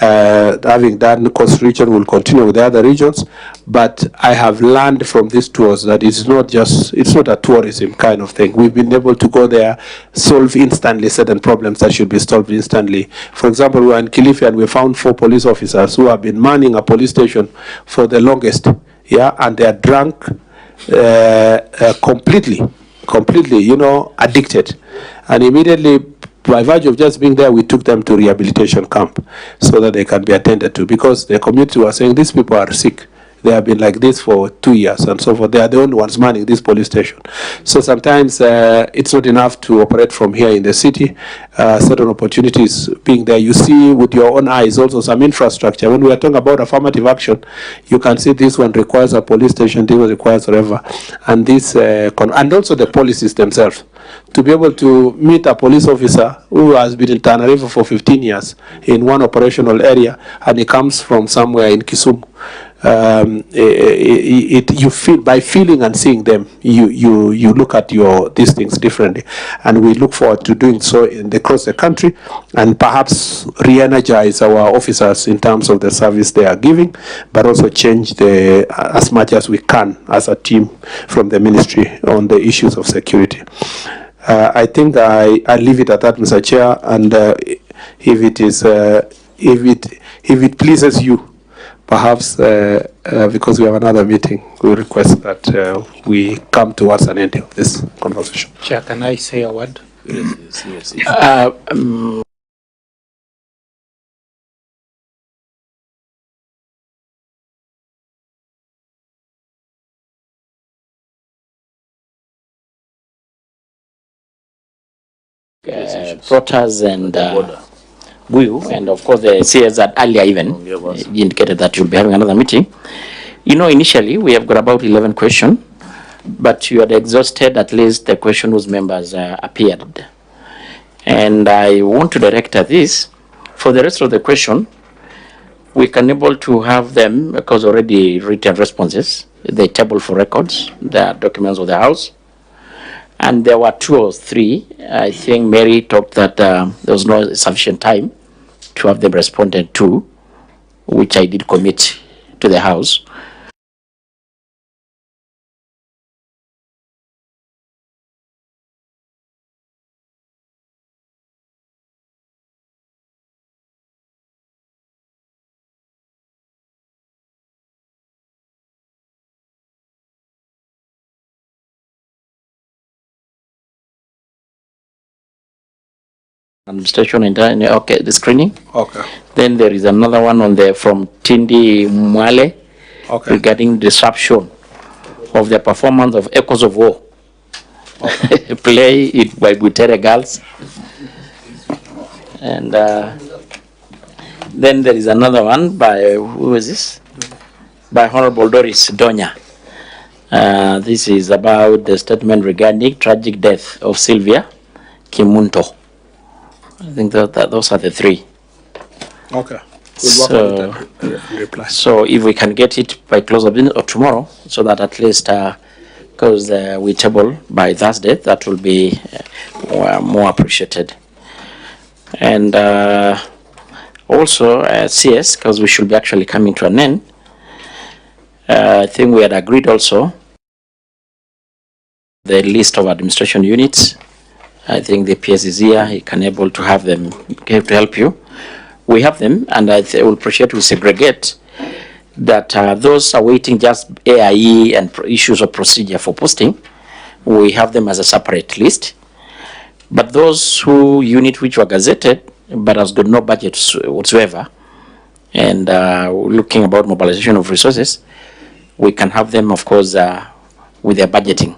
Having done Coast region, will continue with the other regions, but I have learned from these tours that it's not a tourism kind of thing. We've been able to go there, solve instantly certain problems that should be solved instantly. For example, we were in Kilifi and we found 4 police officers who have been manning a police station for the longest, yeah, and they are drunk, completely, addicted, and immediately, by virtue of just being there, we took them to rehabilitation camp so that they can be attended to, because the community was saying these people are sick. They have been like this for 2 years and so forth. They are the only ones manning this police station. So sometimes it's not enough to operate from here in the city. Certain opportunities being there. You see with your own eyes also some infrastructure. When we are talking about affirmative action, you can see this one requires a police station, this one requires whatever. And this, and also the policies themselves. To be able to meet a police officer who has been in Tana River for 15 years in one operational area, and he comes from somewhere in Kisumu. You feel, by feeling and seeing them, you look at these things differently, and we look forward to doing so across the country, and perhaps re-energize our officers in terms of the service they are giving, but also change as much as we can as a team from the ministry on the issues of security. I think I leave it at that, Mr. Chair, and if it pleases you, perhaps because we have another meeting, we request that we come towards an end of this conversation. Chair, can I say a word? Yes. Ruto'S and Buyu, and of course the CS that earlier even indicated that you'll be having another meeting. You know, initially we have got about 11 questions, but you had exhausted at least the question whose members appeared. And I want to direct at this. For the rest of the question, we can able to have them, because already written responses, the table for records, the documents of the House. And there were 2 or 3. I think Mary talked that there was no sufficient time to have them responded to, which I did commit to the House. Administration and okay, the screening. Okay. Then there is another one on the from Tindi Mwale, okay, regarding disruption of the performance of Echoes of War. Okay. Play it by Butere Girls. And then there is another one by, who is this? By Honorable Doris Donya. This is about the statement regarding tragic death of Sylvia Kimunto. I think that those are the 3. Okay. So if we can get it by close of business or tomorrow, so that at least, because we table by Thursday, that will be more appreciated. And also CS, because we should be actually coming to an end. I think we had agreed also the list of administration units. I think the PS is here. He can able to have them to help you. We have them, and I will appreciate we segregate that those awaiting just AIE and issues of procedure for posting, we have them as a separate list. But those who unit which were gazetted but has got no budget whatsoever, and looking about mobilization of resources, we can have them, of course, with their budgeting,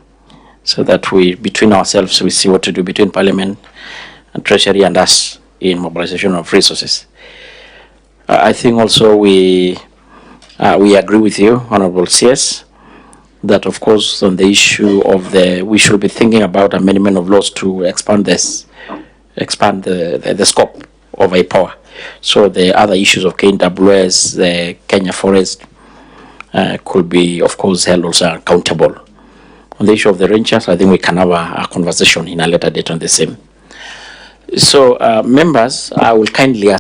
so that we, between ourselves, we see what to do between Parliament and Treasury and us in mobilization of resources. I think also we agree with you, Honorable CS, that of course on the issue of we should be thinking about amendment of laws to expand the scope of a power. So the other issues of KWS, the Kenya Forest, could be, of course, held also accountable. On the issue of the rangers, I think we can have a conversation in a later date on the same. So, members, I will kindly ask